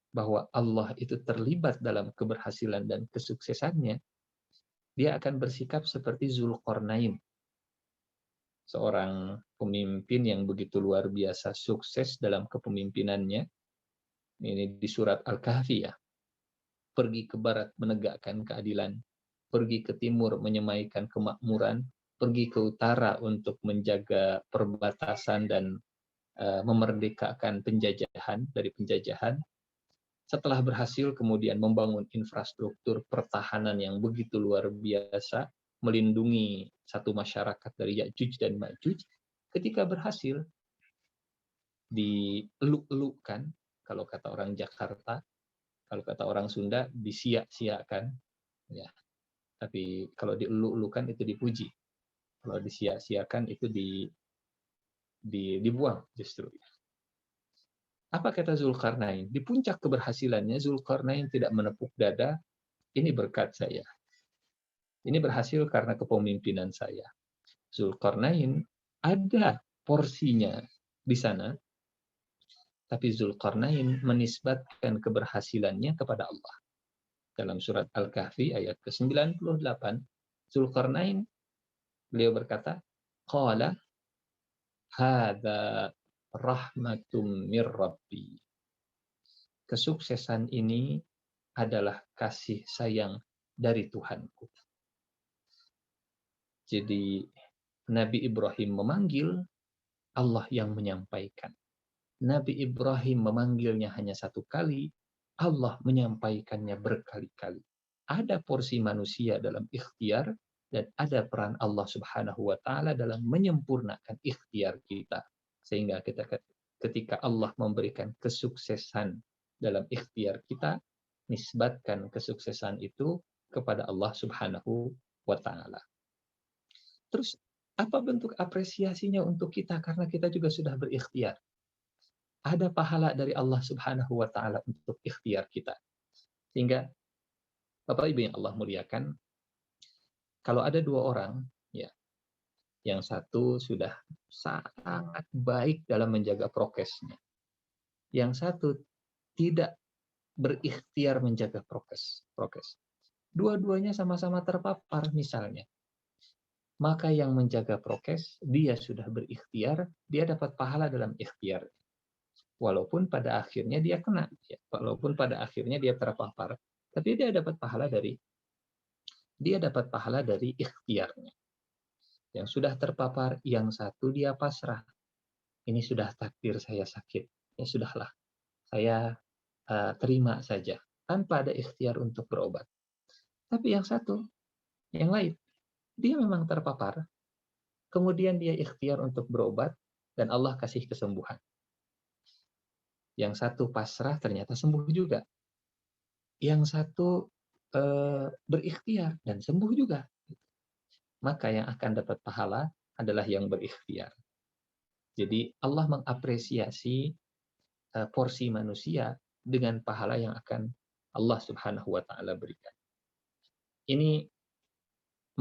bahwa Allah itu terlibat dalam keberhasilan dan kesuksesannya, dia akan bersikap seperti Zulkarnain, seorang pemimpin yang begitu luar biasa sukses dalam kepemimpinannya. Ini di surat Al-Kahfi ya. Pergi ke barat menegakkan keadilan, pergi ke timur menyemaikan kemakmuran, pergi ke utara untuk menjaga perbatasan dan memerdekakan penjajahan dari penjajahan. Setelah berhasil kemudian membangun infrastruktur pertahanan yang begitu luar biasa, melindungi satu masyarakat dari Ya'juj dan Ma'juj, ketika berhasil dieluk-elukkan, kalau kata orang Jakarta, kalau kata orang Sunda disia-siakan, ya. Tapi kalau dieluk-elukan itu dipuji, kalau disia-siakan itu dibuang justru. Apa kata Zulkarnain? Di puncak keberhasilannya, Zulkarnain tidak menepuk dada, ini berkat saya. Ini berhasil karena kepemimpinan saya. Zulkarnain ada porsinya di sana, tapi Zulkarnain menisbatkan keberhasilannya kepada Allah. Dalam surat Al-Kahfi ayat ke-98, Zulkarnain, beliau berkata, Qala hadza rahmatum mir Rabbi. Kesuksesan ini adalah kasih sayang dari Tuhanku. Jadi Nabi Ibrahim memanggil, Allah yang menyampaikan. Nabi Ibrahim memanggilnya hanya satu kali, Allah menyampaikannya berkali-kali. Ada porsi manusia dalam ikhtiar, dan ada peran Allah Subhanahu wa Ta'ala dalam menyempurnakan ikhtiar kita. Sehingga ketika Allah memberikan kesuksesan dalam ikhtiar kita, nisbatkan kesuksesan itu kepada Allah Subhanahu wa Ta'ala. Terus, apa bentuk apresiasinya untuk kita? Karena kita juga sudah berikhtiar. Ada pahala dari Allah Subhanahu wa Ta'ala untuk ikhtiar kita. Sehingga, Bapak Ibu yang Allah muliakan, kalau ada dua orang, ya, yang satu sudah sangat baik dalam menjaga prokesnya, yang satu tidak berikhtiar menjaga prokes. Dua-duanya sama-sama terpapar misalnya. Maka yang menjaga prokes, dia sudah berikhtiar, dia dapat pahala dalam ikhtiar. Walaupun pada akhirnya dia kena, ya. Walaupun pada akhirnya dia terpapar, tapi dia dapat pahala dari ikhtiarnya. Yang sudah terpapar, yang satu dia pasrah. Ini sudah takdir saya sakit, ya sudahlah, saya terima saja tanpa ada ikhtiar untuk berobat. Tapi yang satu, yang lain, dia memang terpapar, kemudian dia ikhtiar untuk berobat dan Allah kasih kesembuhan. Yang satu pasrah ternyata sembuh juga. Yang satu berikhtiar dan sembuh juga. Maka yang akan dapat pahala adalah yang berikhtiar. Jadi Allah mengapresiasi porsi manusia dengan pahala yang akan Allah Subhanahu wa Ta'ala berikan. Ini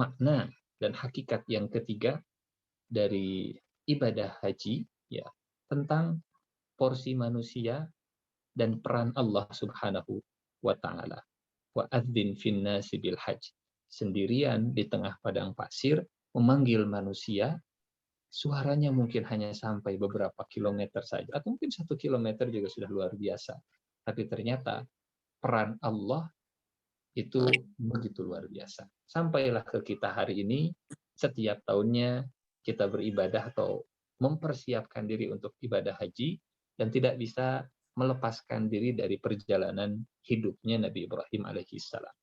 makna dan hakikat yang ketiga dari ibadah haji, ya, tentang porsi manusia dan peran Allah Subhanahu wa Ta'ala. Wa adzin fin nasi bil hajj. Sendirian di tengah padang pasir memanggil manusia, suaranya mungkin hanya sampai beberapa kilometer saja, atau mungkin 1 kilometer juga sudah luar biasa. Tapi ternyata peran Allah itu begitu luar biasa. Sampailah ke kita hari ini, setiap tahunnya kita beribadah atau mempersiapkan diri untuk ibadah haji, dan tidak bisa melepaskan diri dari perjalanan hidupnya Nabi Ibrahim alaihissalam.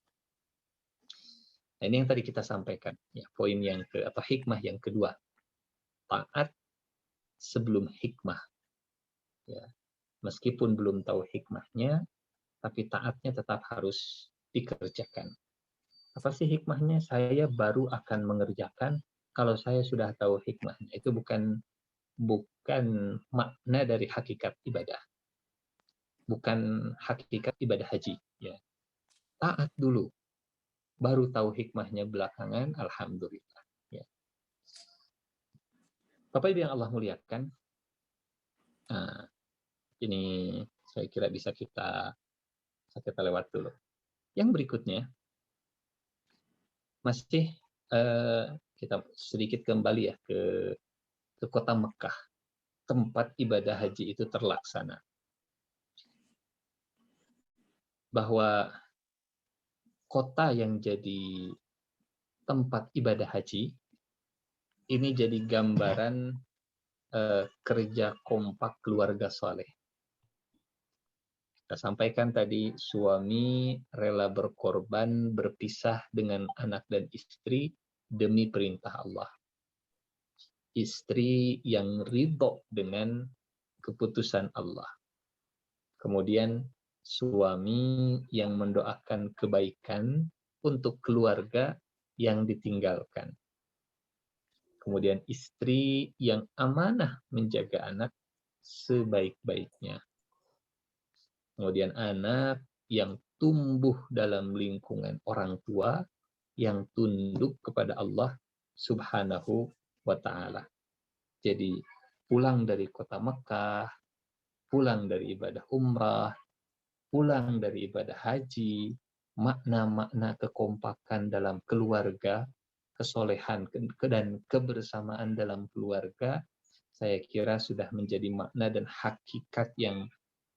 Nah, ini yang tadi kita sampaikan, ya, poin yang atau hikmah yang kedua, taat sebelum hikmah. Ya, meskipun belum tahu hikmahnya, tapi taatnya tetap harus dikerjakan. Apa sih hikmahnya? Saya baru akan mengerjakan kalau saya sudah tahu hikmahnya. Itu bukan makna dari hakikat ibadah. Bukan hakikat ibadah haji. Ya. Taat dulu, baru tahu hikmahnya belakangan, alhamdulillah. Ya. Bapak Ibu yang Allah muliakan, ini saya kira bisa kita lewat dulu. Yang berikutnya, masih kita sedikit kembali ya ke kota Mekah, tempat ibadah haji itu terlaksana. Bahwa kota yang jadi tempat ibadah haji ini jadi gambaran kerja kompak keluarga saleh. Kita sampaikan tadi, suami rela berkorban berpisah dengan anak dan istri demi perintah Allah. Istri yang ridho dengan keputusan Allah. Kemudian suami yang mendoakan kebaikan untuk keluarga yang ditinggalkan. Kemudian istri yang amanah menjaga anak sebaik-baiknya. Kemudian anak yang tumbuh dalam lingkungan orang tua yang tunduk kepada Allah Subhanahu wa Ta'ala. Jadi pulang dari kota Mekah, pulang dari ibadah umrah, pulang dari ibadah haji, makna-makna kekompakan dalam keluarga, kesolehan dan kebersamaan dalam keluarga, saya kira sudah menjadi makna dan hakikat yang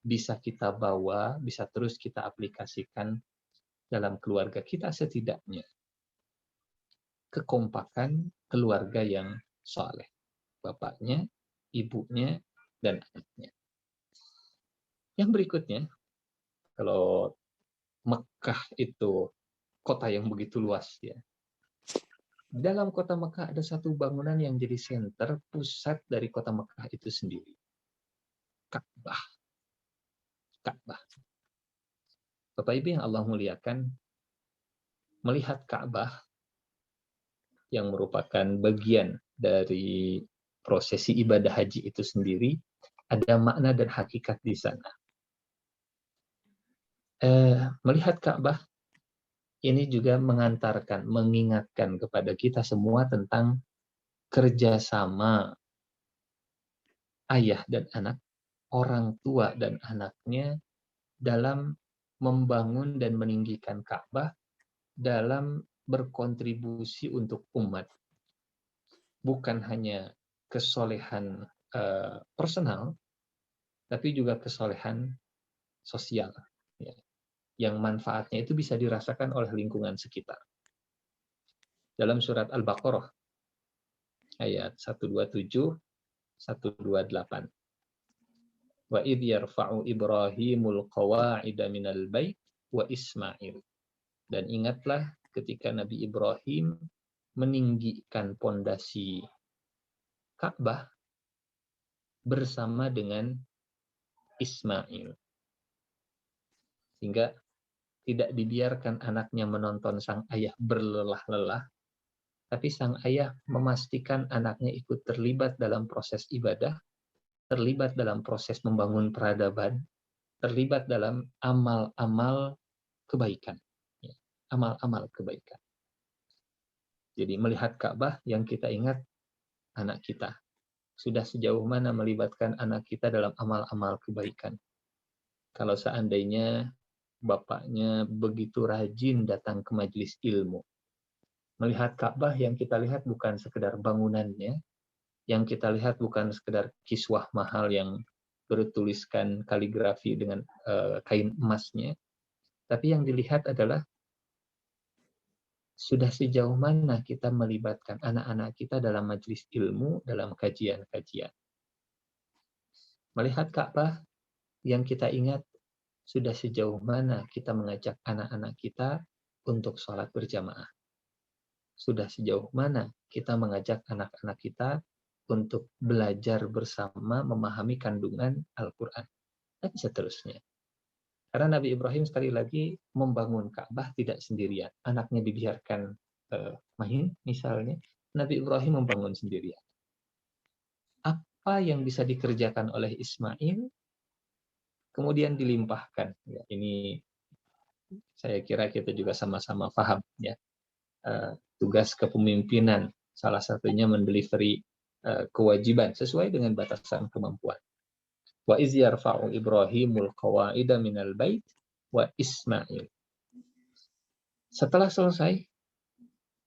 bisa kita bawa, bisa terus kita aplikasikan dalam keluarga kita setidaknya. Kekompakan keluarga yang soleh. Bapaknya, ibunya, dan anaknya. Yang berikutnya, kalau Mekah itu kota yang begitu luas ya. Dalam kota Mekah ada satu bangunan yang jadi senter pusat dari kota Mekah itu sendiri. Ka'bah. Ka'bah. Bapak Ibu yang Allah muliakan, melihat Ka'bah yang merupakan bagian dari prosesi ibadah haji itu sendiri, ada makna dan hakikat di sana. Melihat Ka'bah ini juga mengantarkan, mengingatkan kepada kita semua tentang kerjasama ayah dan anak, orang tua dan anaknya dalam membangun dan meninggikan Ka'bah, dalam berkontribusi untuk umat. Bukan hanya kesolehan personal, tapi juga kesolehan sosial. Ya, yang manfaatnya itu bisa dirasakan oleh lingkungan sekitar. Dalam surat Al-Baqarah, ayat 127, 128. Wa idh yarfa'u Ibrahimul qawa'ida minal bait wa Ismail. Dan ingatlah ketika Nabi Ibrahim meninggikan pondasi Ka'bah bersama dengan Ismail. Sehingga tidak dibiarkan anaknya menonton sang ayah berlelah-lelah, tapi sang ayah memastikan anaknya ikut terlibat dalam proses ibadah, terlibat dalam proses membangun peradaban, terlibat dalam amal-amal kebaikan. Amal-amal kebaikan. Jadi melihat Ka'bah yang kita ingat anak kita. Sudah sejauh mana melibatkan anak kita dalam amal-amal kebaikan. Kalau seandainya bapaknya begitu rajin datang ke majelis ilmu. Melihat Ka'bah yang kita lihat bukan sekedar bangunannya, yang kita lihat bukan sekedar kiswah mahal yang bertuliskan kaligrafi dengan kain emasnya, tapi yang dilihat adalah sudah sejauh mana kita melibatkan anak-anak kita dalam majelis ilmu, dalam kajian-kajian. Melihat Ka'bah yang kita ingat, sudah sejauh mana kita mengajak anak-anak kita untuk sholat berjamaah. Sudah sejauh mana kita mengajak anak-anak kita untuk belajar bersama memahami kandungan Al-Quran. Dan seterusnya. Karena Nabi Ibrahim sekali lagi membangun Ka'bah tidak sendirian. Anaknya dibiarkan main misalnya. Nabi Ibrahim membangun sendirian. Apa yang bisa dikerjakan oleh Ismail kemudian dilimpahkan. Ya, ini saya kira kita juga sama-sama paham ya. Tugas kepemimpinan salah satunya mendelivery kewajiban sesuai dengan batasan kemampuan. Wa iz yarfa'u Ibrahimul qawa'ida minal bait wa Ismail. Setelah selesai,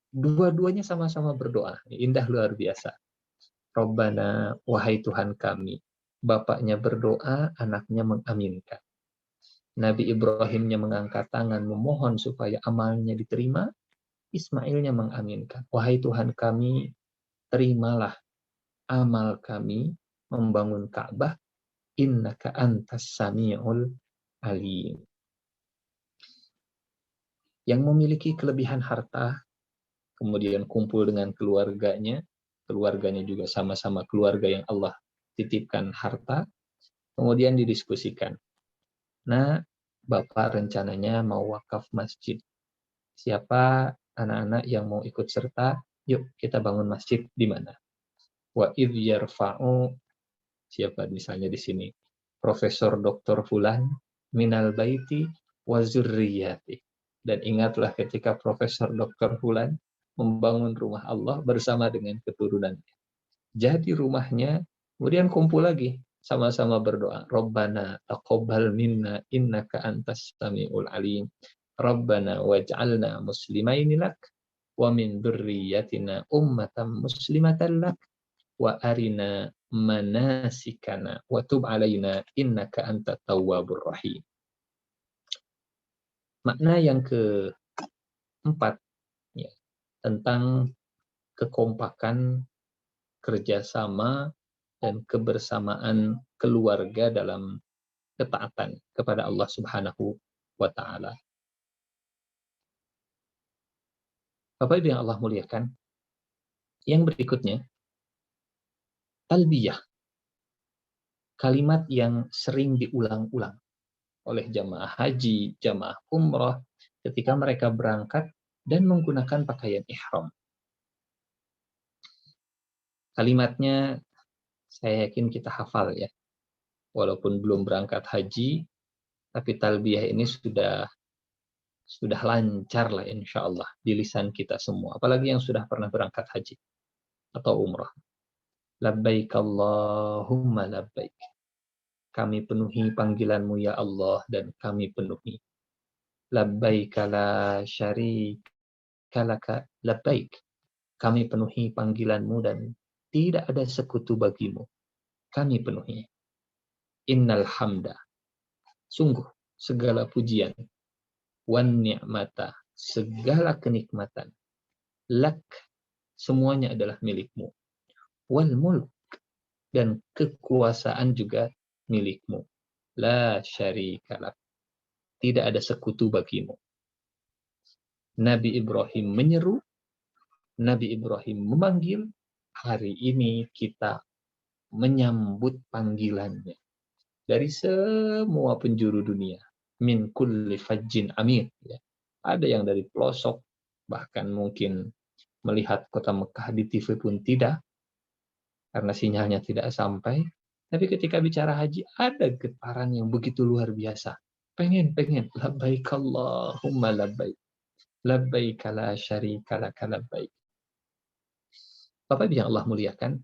dua-duanya sama-sama berdoa. Indah luar biasa. Rabbana, wahai Tuhan kami. Bapaknya berdoa, anaknya mengaminkan. Nabi Ibrahimnya mengangkat tangan memohon supaya amalnya diterima. Ismailnya mengaminkan. Wahai Tuhan kami, terimalah amal kami membangun Ka'bah. Innaka antas sami'ul alim. Yang memiliki kelebihan harta, kemudian kumpul dengan keluarganya juga sama-sama keluarga yang Allah titipkan harta, kemudian didiskusikan. Nah, Bapak rencananya mau wakaf masjid. Siapa anak-anak yang mau ikut serta? Yuk kita bangun masjid di mana? Wa idh yarfa'u, siapa misalnya di sini? Profesor Dr. Fulan minal baiti wa zurriyati. Dan ingatlah ketika Profesor Dr. Fulan membangun rumah Allah bersama dengan keturunannya. Jadi rumahnya, kemudian kumpul lagi, sama-sama berdoa. Rabbana taqabbal minna innaka antas samiul alim. Rabbana waj'alna muslimaini lak wa min dzurriyyatina ummatan muslimatan lak wa arina manasikana wa tub alaina innaka antat tawwabur rahim. Makna yang keempat, ya, tentang kekompakan, kerjasama, dan kebersamaan keluarga dalam ketaatan kepada Allah Subhanahu wa Ta'ala. Bapak Ibu yang Allah muliakan, yang berikutnya, talbiyah, kalimat yang sering diulang-ulang oleh jamaah haji, jamaah umrah, ketika mereka berangkat dan menggunakan pakaian ihram. Kalimatnya saya yakin kita hafal ya. Walaupun belum berangkat haji, tapi talbiyah ini sudah lancar lah insya Allah di lisan kita semua. Apalagi yang sudah pernah berangkat haji atau umrah. Labbaik Allahumma labbaik. Kami penuhi panggilanmu ya Allah dan kami penuhi. Labbaik la syarika laka labbaik. Kami penuhi panggilanmu dan tidak ada sekutu bagimu. Kami penuhi. Innal hamda. Sungguh segala pujian. Wan ni'mata. Segala kenikmatan. Lak. Semuanya adalah milikmu. Wal mulk. Dan kekuasaan juga milikmu. La syarika lak. Tidak ada sekutu bagimu. Nabi Ibrahim menyeru, Nabi Ibrahim memanggil, hari ini kita menyambut panggilannya dari semua penjuru dunia. Min kulli fajjin amir. Ya. Ada yang dari pelosok, bahkan mungkin melihat kota Mekah di TV pun tidak, karena sinyalnya tidak sampai. Tapi ketika bicara haji, ada getaran yang begitu luar biasa. Pengen. Labbaik Allahumma labbaik. Labbaik la syarika laka labbaik. Bapak Ibu yang Allah muliakan,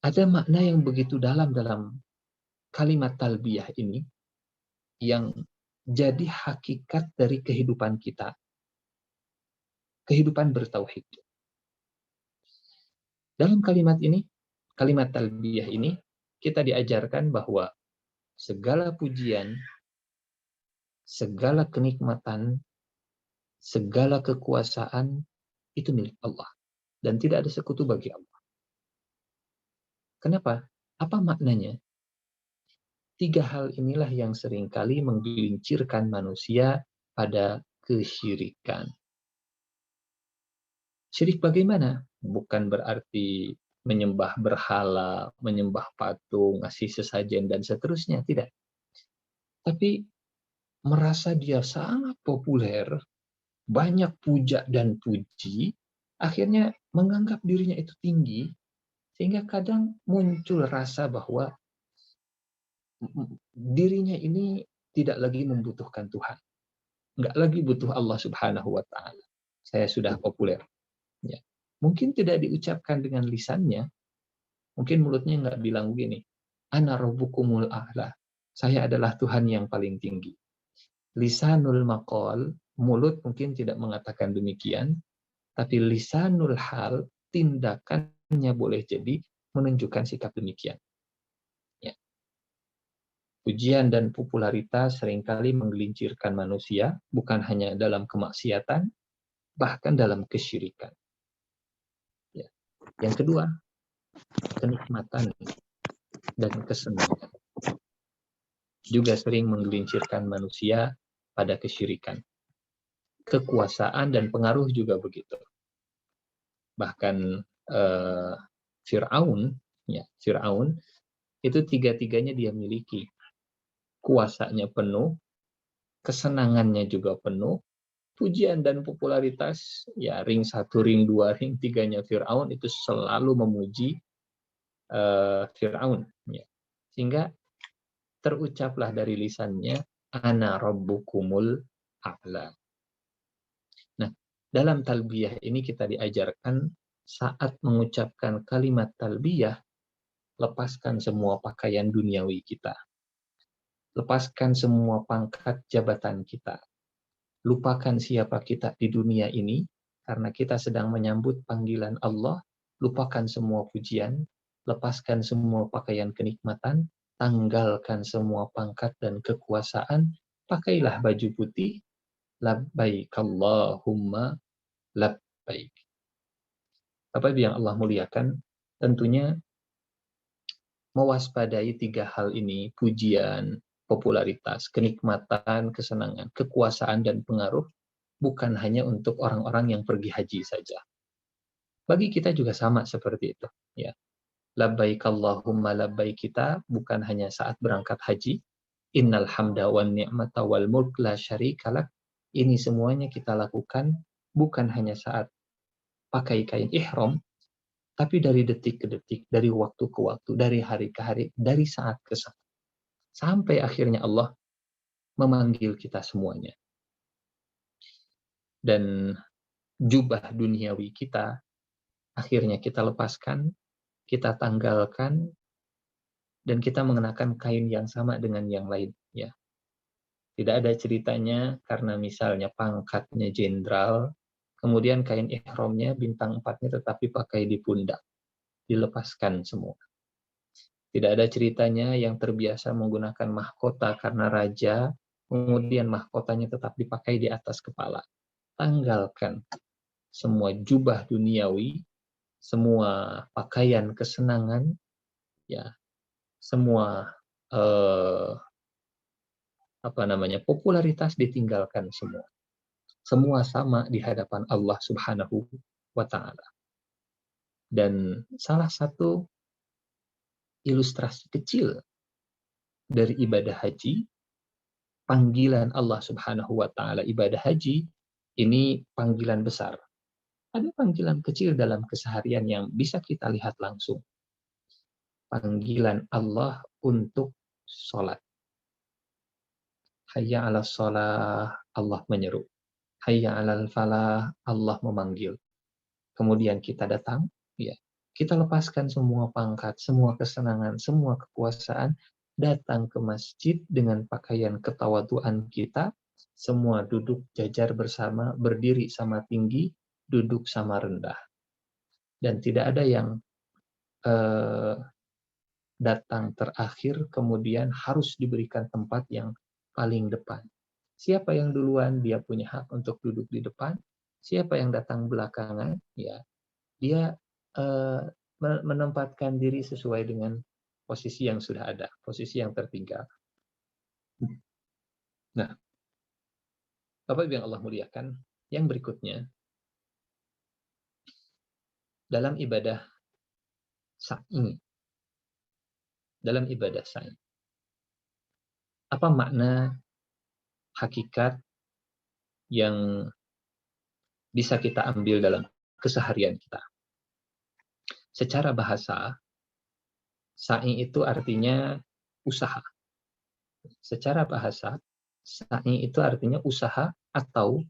ada makna yang begitu dalam kalimat talbiyah ini yang jadi hakikat dari kehidupan kita. Kehidupan bertauhid. Dalam kalimat ini, kalimat talbiyah ini, kita diajarkan bahwa segala pujian, segala kenikmatan, segala kekuasaan itu milik Allah. Dan tidak ada sekutu bagi Allah. Kenapa? Apa maknanya? 3 hal inilah yang seringkali menggelincirkan manusia pada kesyirikan. Syirik bagaimana? Bukan berarti menyembah berhala, menyembah patung, ngasih sesajen, dan seterusnya. Tidak. Tapi merasa dia sangat populer, banyak puja dan puji, akhirnya menganggap dirinya itu tinggi, sehingga kadang muncul rasa bahwa dirinya ini tidak lagi membutuhkan Tuhan. Nggak lagi butuh Allah Subhanahu wa Ta'ala. Saya sudah populer. Ya. Mungkin tidak diucapkan dengan lisannya, mungkin mulutnya nggak bilang begini, Ana rabbukumul a'la. Saya adalah Tuhan yang paling tinggi. Lisanul maqal, mulut mungkin tidak mengatakan demikian, tapi lisanul hal, tindakannya boleh jadi menunjukkan sikap demikian. Ya. Pujian dan popularitas seringkali menggelincirkan manusia, bukan hanya dalam kemaksiatan, bahkan dalam kesyirikan. Ya. Yang kedua, kenikmatan dan kesenangan juga sering menggelincirkan manusia pada kesyirikan. Kekuasaan dan pengaruh juga begitu. Bahkan Fir'aun itu 3-tiganya dia miliki. Kuasanya penuh, kesenangannya juga penuh, pujian dan popularitas, ya ring 1, ring 2, ring 3-nya Fir'aun itu selalu memuji Fir'aun. Ya. Sehingga terucaplah dari lisannya, ana rabbukumul a'la. Nah, dalam talbiyah ini kita diajarkan saat mengucapkan kalimat talbiyah, lepaskan semua pakaian duniawi kita. Lepaskan semua pangkat jabatan kita. Lupakan siapa kita di dunia ini, karena kita sedang menyambut panggilan Allah. Lupakan semua pujian, lepaskan semua pakaian kenikmatan, tanggalkan semua pangkat dan kekuasaan, pakailah baju putih, labbaik Allahumma labbaik. Bapak Ibu yang Allah muliakan, tentunya mewaspadai 3 hal ini, pujian, popularitas, kenikmatan, kesenangan, kekuasaan, dan pengaruh, bukan hanya untuk orang-orang yang pergi haji saja. Bagi kita juga sama seperti itu. Ya. Labbaik Allahumma labbaik kita bukan hanya saat berangkat haji. Innal hamda wan ni'mata wal mulk la syarikalak. Ini semuanya kita lakukan bukan hanya saat pakai kain ihram, tapi dari detik ke detik, dari waktu ke waktu, dari hari ke hari, dari saat ke saat. Sampai akhirnya Allah memanggil kita semuanya. Dan jubah duniawi kita akhirnya kita lepaskan, kita tanggalkan, dan kita mengenakan kain yang sama dengan yang lain. Ya. Tidak ada ceritanya karena misalnya pangkatnya jenderal, kemudian kain ihramnya bintang 4-nya tetapi pakai di pundak. Dilepaskan semua. Tidak ada ceritanya yang terbiasa menggunakan mahkota karena raja, kemudian mahkotanya tetap dipakai di atas kepala. Tanggalkan semua jubah duniawi, semua pakaian kesenangan, ya, semua popularitas ditinggalkan semua. Semua sama di hadapan Allah Subhanahu wa Ta'ala. Dan salah satu ilustrasi kecil dari ibadah haji, panggilan Allah Subhanahu wa Ta'ala ibadah haji, ini panggilan besar. Ada panggilan kecil dalam keseharian yang bisa kita lihat langsung. Panggilan Allah untuk sholat. Hayya 'alas shalah, Allah menyeru. Hayya 'alal falah, Allah memanggil. Kemudian kita datang, ya. Kita lepaskan semua pangkat, semua kesenangan, semua kekuasaan, datang ke masjid dengan pakaian ketawaduan kita, semua duduk jajar bersama, berdiri sama tinggi, duduk sama rendah. Dan tidak ada yang datang terakhir, kemudian harus diberikan tempat yang paling depan. Siapa yang duluan, dia punya hak untuk duduk di depan. Siapa yang datang belakangan, ya, dia menempatkan diri sesuai dengan posisi yang sudah ada, posisi yang tertinggal. Nah, Bapak Ibu yang Allah muliakan, yang berikutnya, dalam ibadah sa'i, apa makna hakikat yang bisa kita ambil dalam keseharian kita? Secara bahasa, sa'i itu artinya usaha. Secara bahasa, sa'i itu artinya usaha atau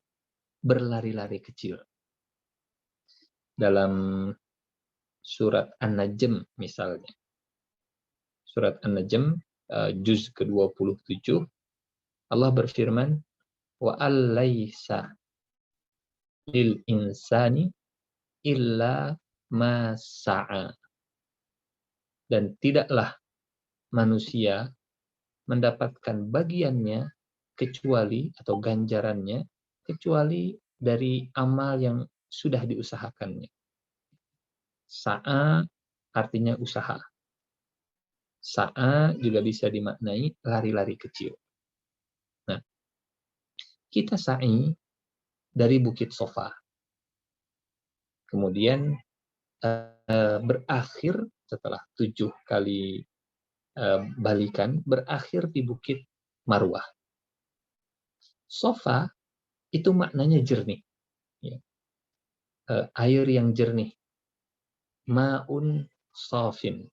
berlari-lari kecil. Dalam surat An-Najm misalnya. Surat An-Najm juz ke-27, Allah berfirman, wa allaysa lil insani illa ma sa'a. Dan tidaklah manusia mendapatkan bagiannya kecuali atau ganjarannya kecuali dari amal yang sudah diusahakannya. Sa'a artinya usaha. Sa'a juga bisa dimaknai lari-lari kecil. Nah, kita sa'i dari Bukit Sofa. Kemudian berakhir setelah 7 kali balikan, berakhir di Bukit Marwah. Sofa itu maknanya jernih. Ya. Air yang jernih. Ma'un sofin.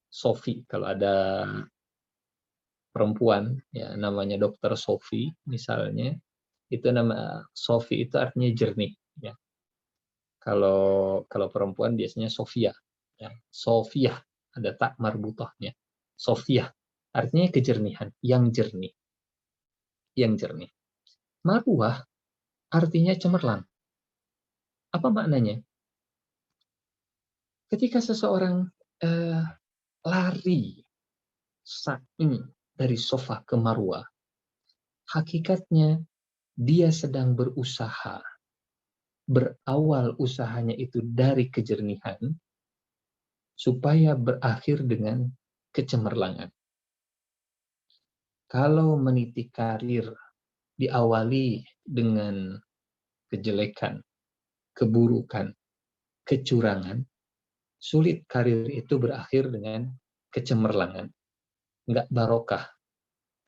Sofi, kalau ada perempuan, ya namanya Dokter Sofi misalnya, itu nama Sofi itu artinya jernih. Ya. Kalau perempuan biasanya Sofia, ya. Sofia ada tak marbutohnya. Sofia artinya kejernihan, yang jernih, yang jernih. Marwah artinya cemerlang. Apa maknanya? Ketika seseorang lari sa'i dari sofa ke marwah, hakikatnya dia sedang berusaha. Berawal usahanya itu dari kejernihan, supaya berakhir dengan kecemerlangan. Kalau meniti karir diawali dengan kejelekan, keburukan, kecurangan, sulit karir itu berakhir dengan kecemerlangan. Nggak barokah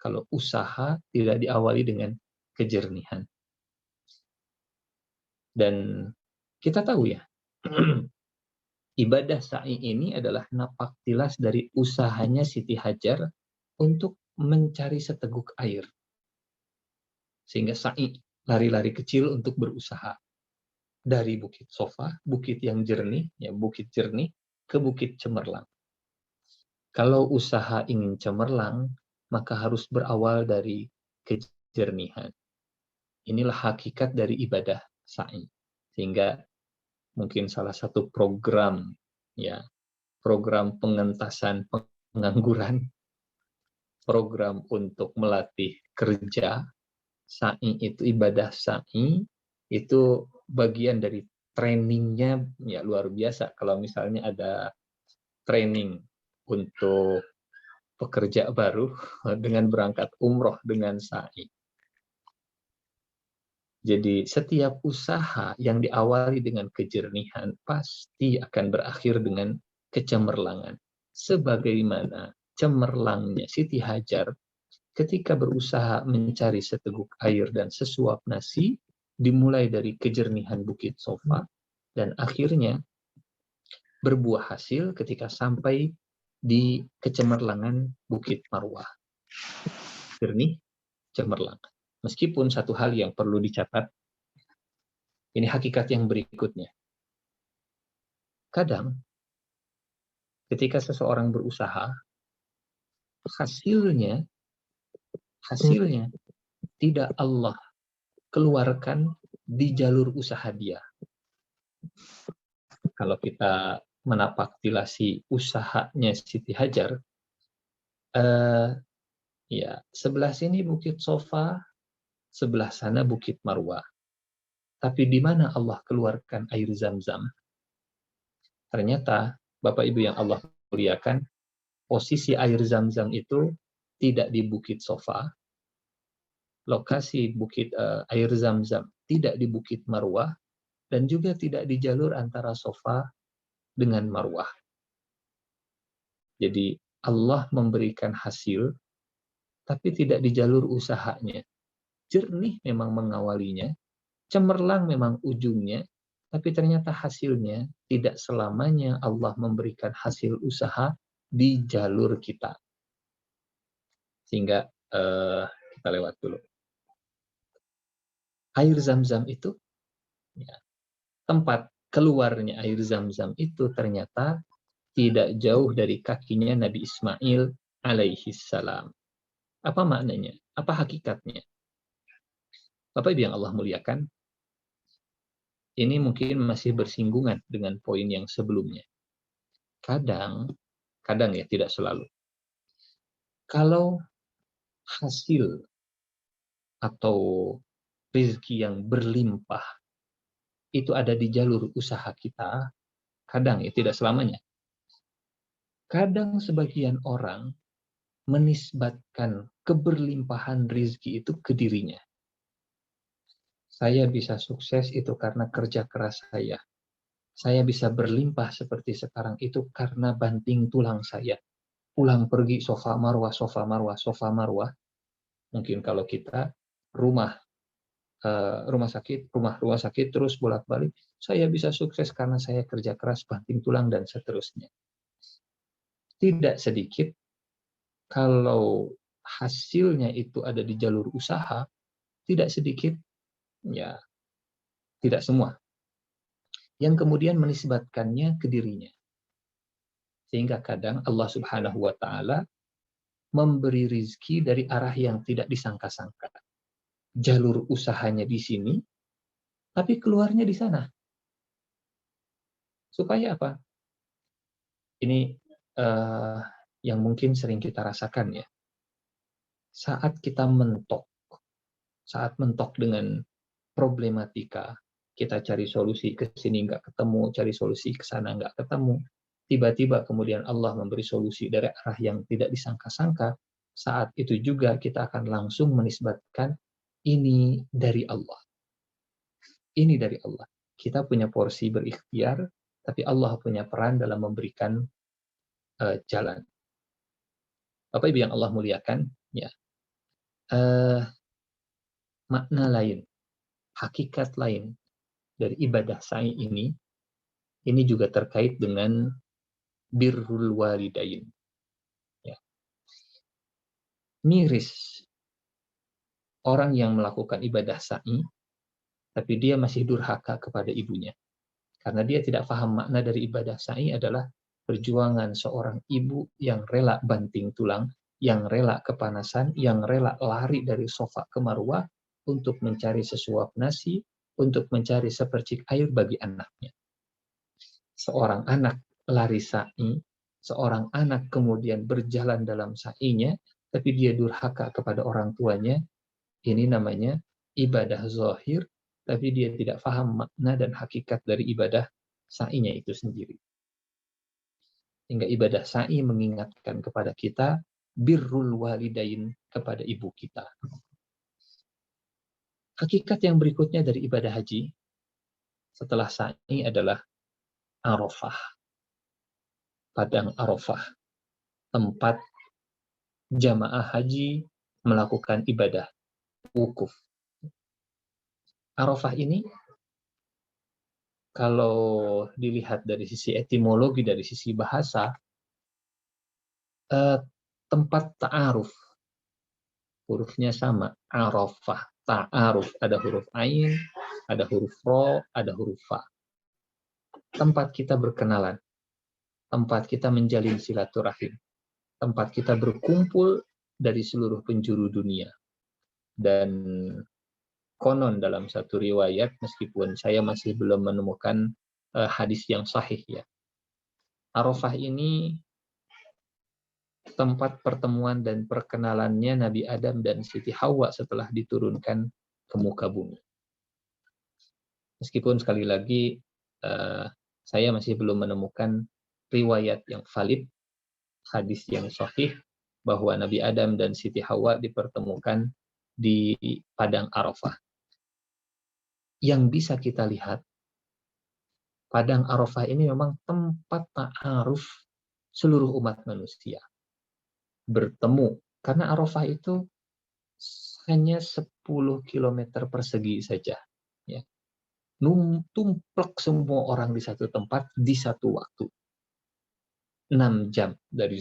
kalau usaha tidak diawali dengan kejernihan. Dan kita tahu ya, ibadah sa'i ini adalah napak tilas dari usahanya Siti Hajar untuk mencari seteguk air. Sehingga sa'i, lari-lari kecil untuk berusaha. Dari Bukit Sofa, bukit yang jernih, ya bukit jernih, ke bukit cemerlang. Kalau usaha ingin cemerlang, maka harus berawal dari kejernihan. Inilah hakikat dari ibadah sa'i. Sehingga mungkin salah satu program, ya, program pengentasan pengangguran, program untuk melatih kerja, sa'i itu, ibadah sa'i itu bagian dari trainingnya, ya luar biasa. Kalau misalnya ada training untuk pekerja baru dengan berangkat umroh dengan sa'i. Jadi setiap usaha yang diawali dengan kejernihan pasti akan berakhir dengan kecemerlangan. Sebagaimana cemerlangnya Siti Hajar ketika berusaha mencari seteguk air dan sesuap nasi, dimulai dari kejernihan Bukit Sofa, dan akhirnya berbuah hasil ketika sampai di kecemerlangan Bukit Marwah. Jernih, cemerlang. Meskipun satu hal yang perlu dicatat, ini hakikat yang berikutnya. Kadang, ketika seseorang berusaha, hasilnya tidak Allah keluarkan di jalur usaha dia. Kalau kita menapaktilasi usahanya Siti Hajar, ya sebelah sini Bukit Sofa, sebelah sana Bukit Marwah. Tapi di mana Allah keluarkan air Zam-Zam? Ternyata, Bapak Ibu yang Allah muliakan, posisi air Zam-Zam itu tidak di Bukit Sofa, lokasi bukit air Zam-Zam tidak di Bukit Marwah, dan juga tidak di jalur antara Sofa dengan Marwah. Jadi Allah memberikan hasil, tapi tidak di jalur usahanya. Jernih memang mengawalinya, cemerlang memang ujungnya, tapi ternyata hasilnya tidak selamanya Allah memberikan hasil usaha di jalur kita. Sehingga kita lewat dulu. Air Zam-Zam itu, ya, tempat keluarnya air Zam-Zam itu ternyata tidak jauh dari kakinya Nabi Ismail alaihi salam. Apa maknanya? Apa hakikatnya? Bapak Ibu yang Allah muliakan, ini mungkin masih bersinggungan dengan poin yang sebelumnya. Kadang ya, tidak selalu. Kalau hasil atau rezeki yang berlimpah itu ada di jalur usaha kita, kadang ya, tidak selamanya. Kadang sebagian orang menisbatkan keberlimpahan rezeki itu ke dirinya. Saya bisa sukses itu karena kerja keras saya. Saya bisa berlimpah seperti sekarang itu karena banting tulang saya. Pulang pergi sofa marwah, sofa marwah, sofa marwah. Mungkin kalau kita rumah sakit terus bolak-balik, saya bisa sukses karena saya kerja keras, banting tulang, dan seterusnya. Tidak sedikit kalau hasilnya itu ada di jalur usaha, tidak sedikit, ya tidak semua, yang kemudian menisbatkannya ke dirinya. Sehingga kadang Allah Subhanahu wa Ta'ala memberi rizki dari arah yang tidak disangka-sangka. Jalur usahanya di sini, tapi keluarnya di sana. Supaya apa? Ini yang mungkin sering kita rasakan ya. Saat kita mentok dengan problematika, kita cari solusi ke sini nggak ketemu, cari solusi ke sana nggak ketemu, tiba-tiba kemudian Allah memberi solusi dari arah yang tidak disangka-sangka, saat itu juga kita akan langsung menisbatkan ini dari Allah. Ini dari Allah. Kita punya porsi berikhtiar, tapi Allah punya peran dalam memberikan jalan. Bapak Ibu yang Allah muliakan, ya, makna lain, hakikat lain dari ibadah sa'i ini juga terkait dengan birrul walidain. Ya. Miris orang yang melakukan ibadah sa'i, tapi dia masih durhaka kepada ibunya. Karena dia tidak paham makna dari ibadah sa'i adalah perjuangan seorang ibu yang rela banting tulang, yang rela kepanasan, yang rela lari dari sofa ke marwah untuk mencari sesuap nasi, untuk mencari sepercik air bagi anaknya. Seorang anak lari sa'i, seorang anak kemudian berjalan dalam sa'inya, tapi dia durhaka kepada orang tuanya, ini namanya ibadah zahir, tapi dia tidak paham makna dan hakikat dari ibadah sa'inya itu sendiri. Hingga ibadah sa'i mengingatkan kepada kita birrul walidain, kepada ibu kita. Hakikat yang berikutnya dari ibadah haji setelah sa'i adalah Arafah. Padang Arafah, tempat jamaah haji melakukan ibadah wukuf. Arafah ini kalau dilihat dari sisi etimologi, dari sisi bahasa, tempat ta'aruf. Hurufnya sama, Arafah, ta'aruf. Ada huruf ain, ada huruf ro, ada huruf fa. Tempat kita berkenalan, tempat kita menjalin silaturahim, tempat kita berkumpul dari seluruh penjuru dunia. Dan konon dalam satu riwayat, meskipun saya masih belum menemukan hadis yang sahih ya, Arafah ini tempat pertemuan dan perkenalannya Nabi Adam dan Siti Hawa setelah diturunkan ke muka bumi. Meskipun sekali lagi saya masih belum menemukan riwayat yang valid, hadis yang sahih bahwa Nabi Adam dan Siti Hawa dipertemukan di Padang Arafah. Yang bisa kita lihat, Padang Arafah ini memang tempat ta'aruf seluruh umat manusia. Bertemu, karena Arafah itu hanya 10 km persegi saja. Ya. Tumplek semua orang di satu tempat, di satu waktu. 6 jam dari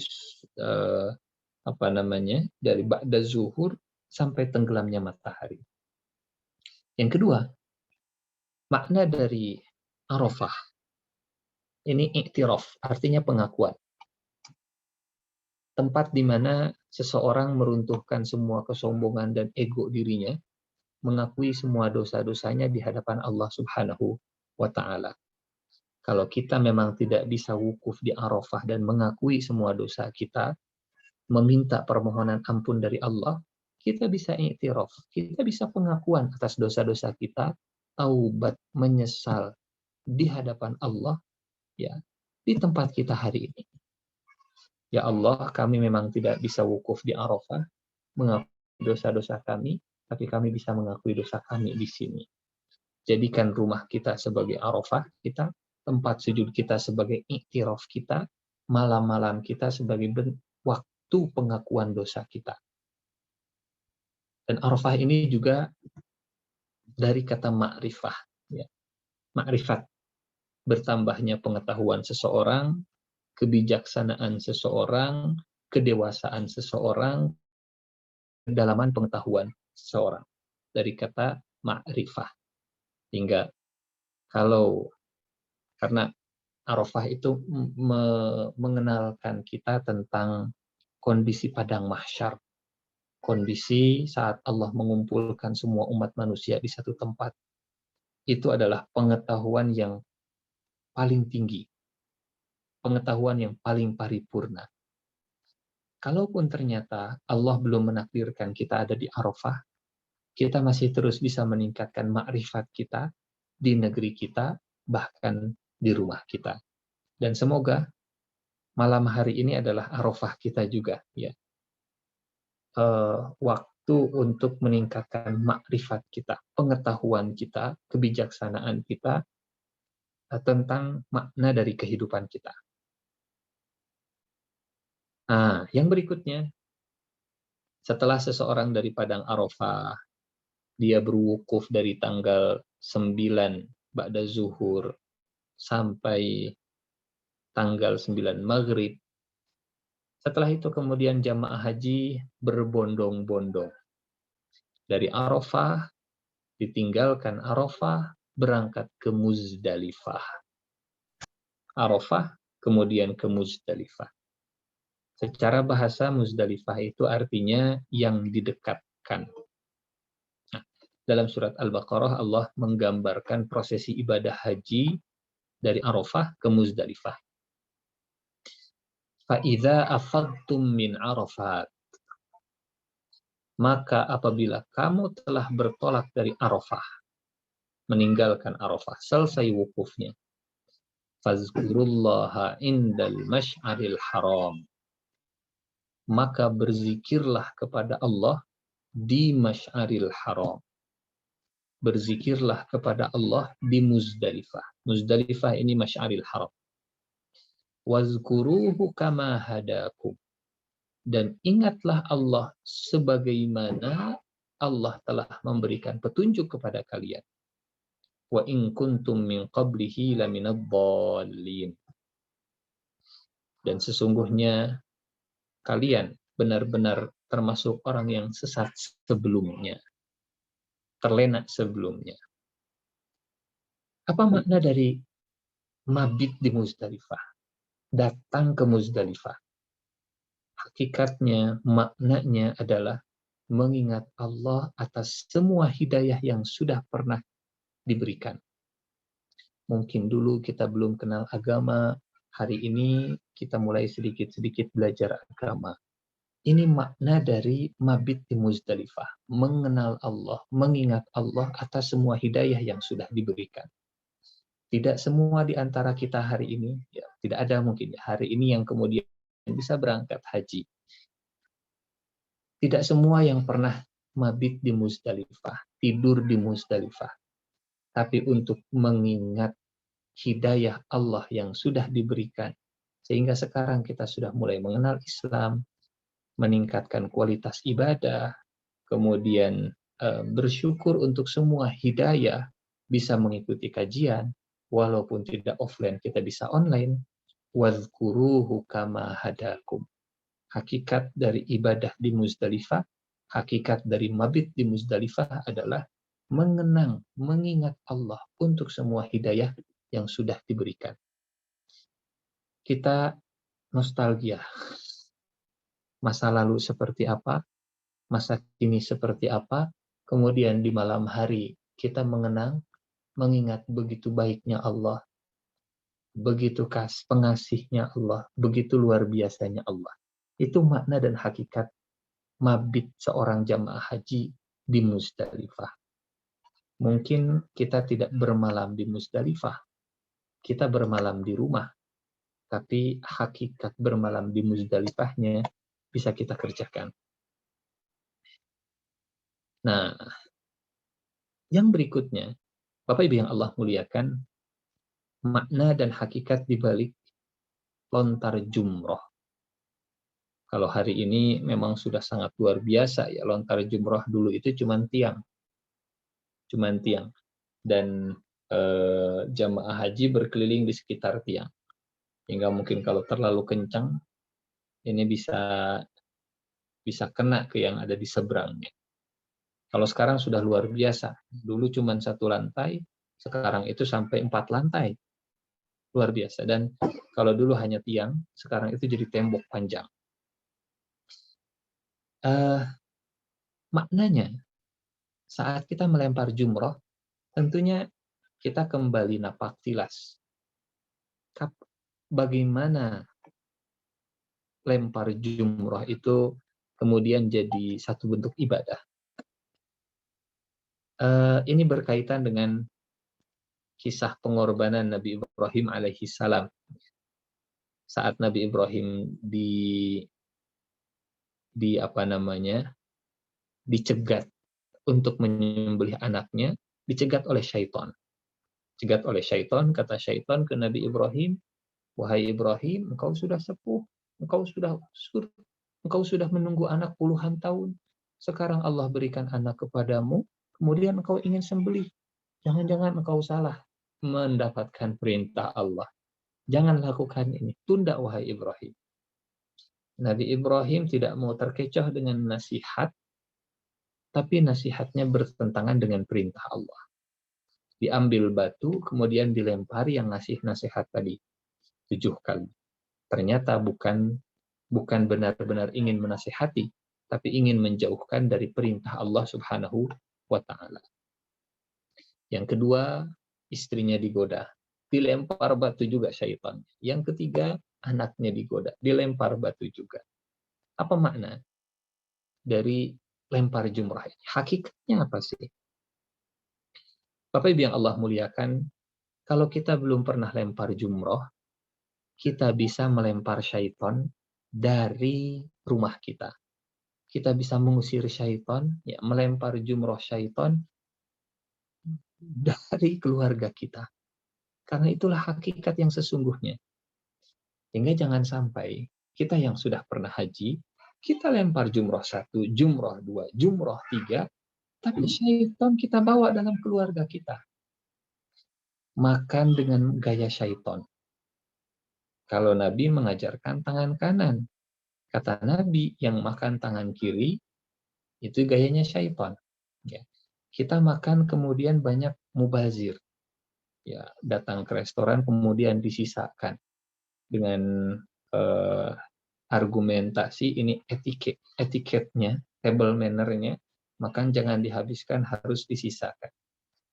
dari ba'da zuhur sampai tenggelamnya matahari. Yang kedua, makna dari Arafah ini iktiraf, artinya pengakuan. Tempat di mana seseorang meruntuhkan semua kesombongan dan ego dirinya, mengakui semua dosa-dosanya di hadapan Allah Subhanahu wa Ta'ala. Kalau kita memang tidak bisa wukuf di Arafah dan mengakui semua dosa kita, meminta permohonan ampun dari Allah, kita bisa iktiraf, kita bisa pengakuan atas dosa-dosa kita, taubat, menyesal di hadapan Allah, ya, di tempat kita hari ini. Ya Allah, kami memang tidak bisa wukuf di Arafah, mengakui dosa-dosa kami, tapi kami bisa mengakui dosa kami di sini. Jadikan rumah kita sebagai Arafah kita, tempat sujud kita sebagai iktiraf kita, malam-malam kita sebagai waktu pengakuan dosa kita. Dan Arafah ini juga dari kata ma'rifah. Ya. Ma'rifat, bertambahnya pengetahuan seseorang, kebijaksanaan seseorang, kedewasaan seseorang, kedalaman pengetahuan seseorang. Dari kata ma'rifah. Hingga karena Arafah itu mengenalkan kita tentang kondisi padang mahsyar. Kondisi saat Allah mengumpulkan semua umat manusia di satu tempat. Itu adalah pengetahuan yang paling tinggi. Pengetahuan yang paling paripurna. Kalaupun ternyata Allah belum menakdirkan kita ada di Arafah, kita masih terus bisa meningkatkan makrifat kita di negeri kita, bahkan di rumah kita. Dan semoga malam hari ini adalah Arafah kita juga, ya. Waktu untuk meningkatkan makrifat kita, pengetahuan kita, kebijaksanaan kita tentang makna dari kehidupan kita. Nah, yang berikutnya, setelah seseorang dari padang Arafah, dia berwukuf dari tanggal 9 ba'da zuhur sampai tanggal 9 maghrib. Setelah itu kemudian jamaah haji berbondong-bondong. Dari Arafah, ditinggalkan Arafah, berangkat ke Muzdalifah. Arafah, kemudian ke Muzdalifah. Secara bahasa Muzdalifah itu artinya yang didekatkan. Nah, dalam surat Al-Baqarah Allah menggambarkan prosesi ibadah haji dari Arafah ke Muzdalifah. Fa'idza afadtum min Arafat. Maka apabila kamu telah bertolak dari Arafah, meninggalkan Arafah, selesai wukufnya, fazkurullaha indal masy'aril haram. Maka berzikirlah kepada Allah di masy'aril haram. Berzikirlah kepada Allah di Muzdalifah. Muzdalifah ini masy'aril haram. Wazkuruhu kama hadakum. Dan ingatlah Allah sebagaimana Allah telah memberikan petunjuk kepada kalian. Wa in kuntum min qablihi laminadh-dhallin. Dan sesungguhnya kalian benar-benar termasuk orang yang sesat sebelumnya. Terlena sebelumnya. Apa makna dari mabit di Muzdalifah? Datang ke Muzdalifah. Hakikatnya, maknanya adalah mengingat Allah atas semua hidayah yang sudah pernah diberikan. Mungkin dulu kita belum kenal agama, hari ini kita mulai sedikit-sedikit belajar agama. Ini makna dari mabit di Muzdalifah, mengenal Allah, mengingat Allah atas semua hidayah yang sudah diberikan. Tidak semua di antara kita hari ini, ya, tidak ada mungkin hari ini yang kemudian bisa berangkat haji. Tidak semua yang pernah mabit di Muzdalifah, tidur di Muzdalifah. Tapi untuk mengingat hidayah Allah yang sudah diberikan. Sehingga sekarang kita sudah mulai mengenal Islam, meningkatkan kualitas ibadah, kemudian bersyukur untuk semua hidayah, bisa mengikuti kajian, walaupun tidak offline kita bisa online. Wadhkuruhu kama hadakum. Hakikat dari ibadah di Muzdalifah, hakikat dari mabit di Muzdalifah adalah mengenang, mengingat Allah untuk semua hidayah yang sudah diberikan. Kita nostalgia. Masa lalu seperti apa, masa kini seperti apa, kemudian di malam hari kita mengenang, mengingat begitu baiknya Allah, begitu pengasihnya Allah, begitu luar biasanya Allah. Itu makna dan hakikat mabit seorang jamaah haji di Muzdalifah. Mungkin kita tidak bermalam di Muzdalifah, kita bermalam di rumah, tapi hakikat bermalam di Muzdalifahnya bisa kita kerjakan. Nah, yang berikutnya, Bapak Ibu yang Allah muliakan, makna dan hakikat dibalik lontar jumroh. Kalau hari ini memang sudah sangat luar biasa ya, lontar jumroh dulu itu cuma tiang. Dan jamaah haji berkeliling di sekitar tiang. Hingga mungkin kalau terlalu kencang, ini bisa bisa kena ke yang ada di seberangnya. Kalau sekarang sudah luar biasa. Dulu cuma 1 lantai, sekarang itu sampai 4 lantai. Luar biasa. Dan kalau dulu hanya tiang, sekarang itu jadi tembok panjang. Maknanya, saat kita melempar jumroh, tentunya kita kembali napak tilas. Bagaimana lempar jumroh itu kemudian jadi satu bentuk ibadah. Ini berkaitan dengan kisah pengorbanan Nabi Ibrahim alaihi salam. Saat Nabi Ibrahim dicegat untuk menyembelih anaknya, dicegat oleh syaitan. Cegat oleh syaitan, kata syaitan ke Nabi Ibrahim, "Wahai Ibrahim, engkau sudah sepuh, engkau sudah menunggu anak puluhan tahun. Sekarang Allah berikan anak kepadamu, kemudian engkau ingin sembelih. Jangan-jangan engkau salah mendapatkan perintah Allah. Jangan lakukan ini. Tunda, wahai Ibrahim." Nabi Ibrahim tidak mau terkecoh dengan nasihat, tapi nasihatnya bertentangan dengan perintah Allah. Diambil batu, kemudian dilempari yang ngasih nasihat tadi 7 kali. Ternyata bukan benar-benar ingin menasihati, tapi ingin menjauhkan dari perintah Allah Subhanahu wa Ta'ala. Yang kedua, istrinya digoda, dilempar batu juga syaitan. Yang ketiga, anaknya digoda, dilempar batu juga. Apa makna dari lempar jumrah ini? Hakikatnya apa sih? Bapak Ibu yang Allah muliakan, kalau kita belum pernah lempar jumroh, kita bisa melempar syaitan dari rumah kita. Kita bisa mengusir syaitan, ya, melempar jumroh syaitan dari keluarga kita. Karena itulah hakikat yang sesungguhnya. Sehingga jangan sampai kita yang sudah pernah haji, kita lempar jumroh 1, jumroh 2, jumroh 3, tapi syaitan kita bawa dalam keluarga kita. Makan dengan gaya syaitan. Kalau Nabi mengajarkan tangan kanan, kata Nabi yang makan tangan kiri, itu gayanya syaitan. Ya. Kita makan kemudian banyak mubazir. Ya, datang ke restoran kemudian disisakan dengan argumentasi ini etiketnya, table manner-nya, makan jangan dihabiskan, harus disisakan.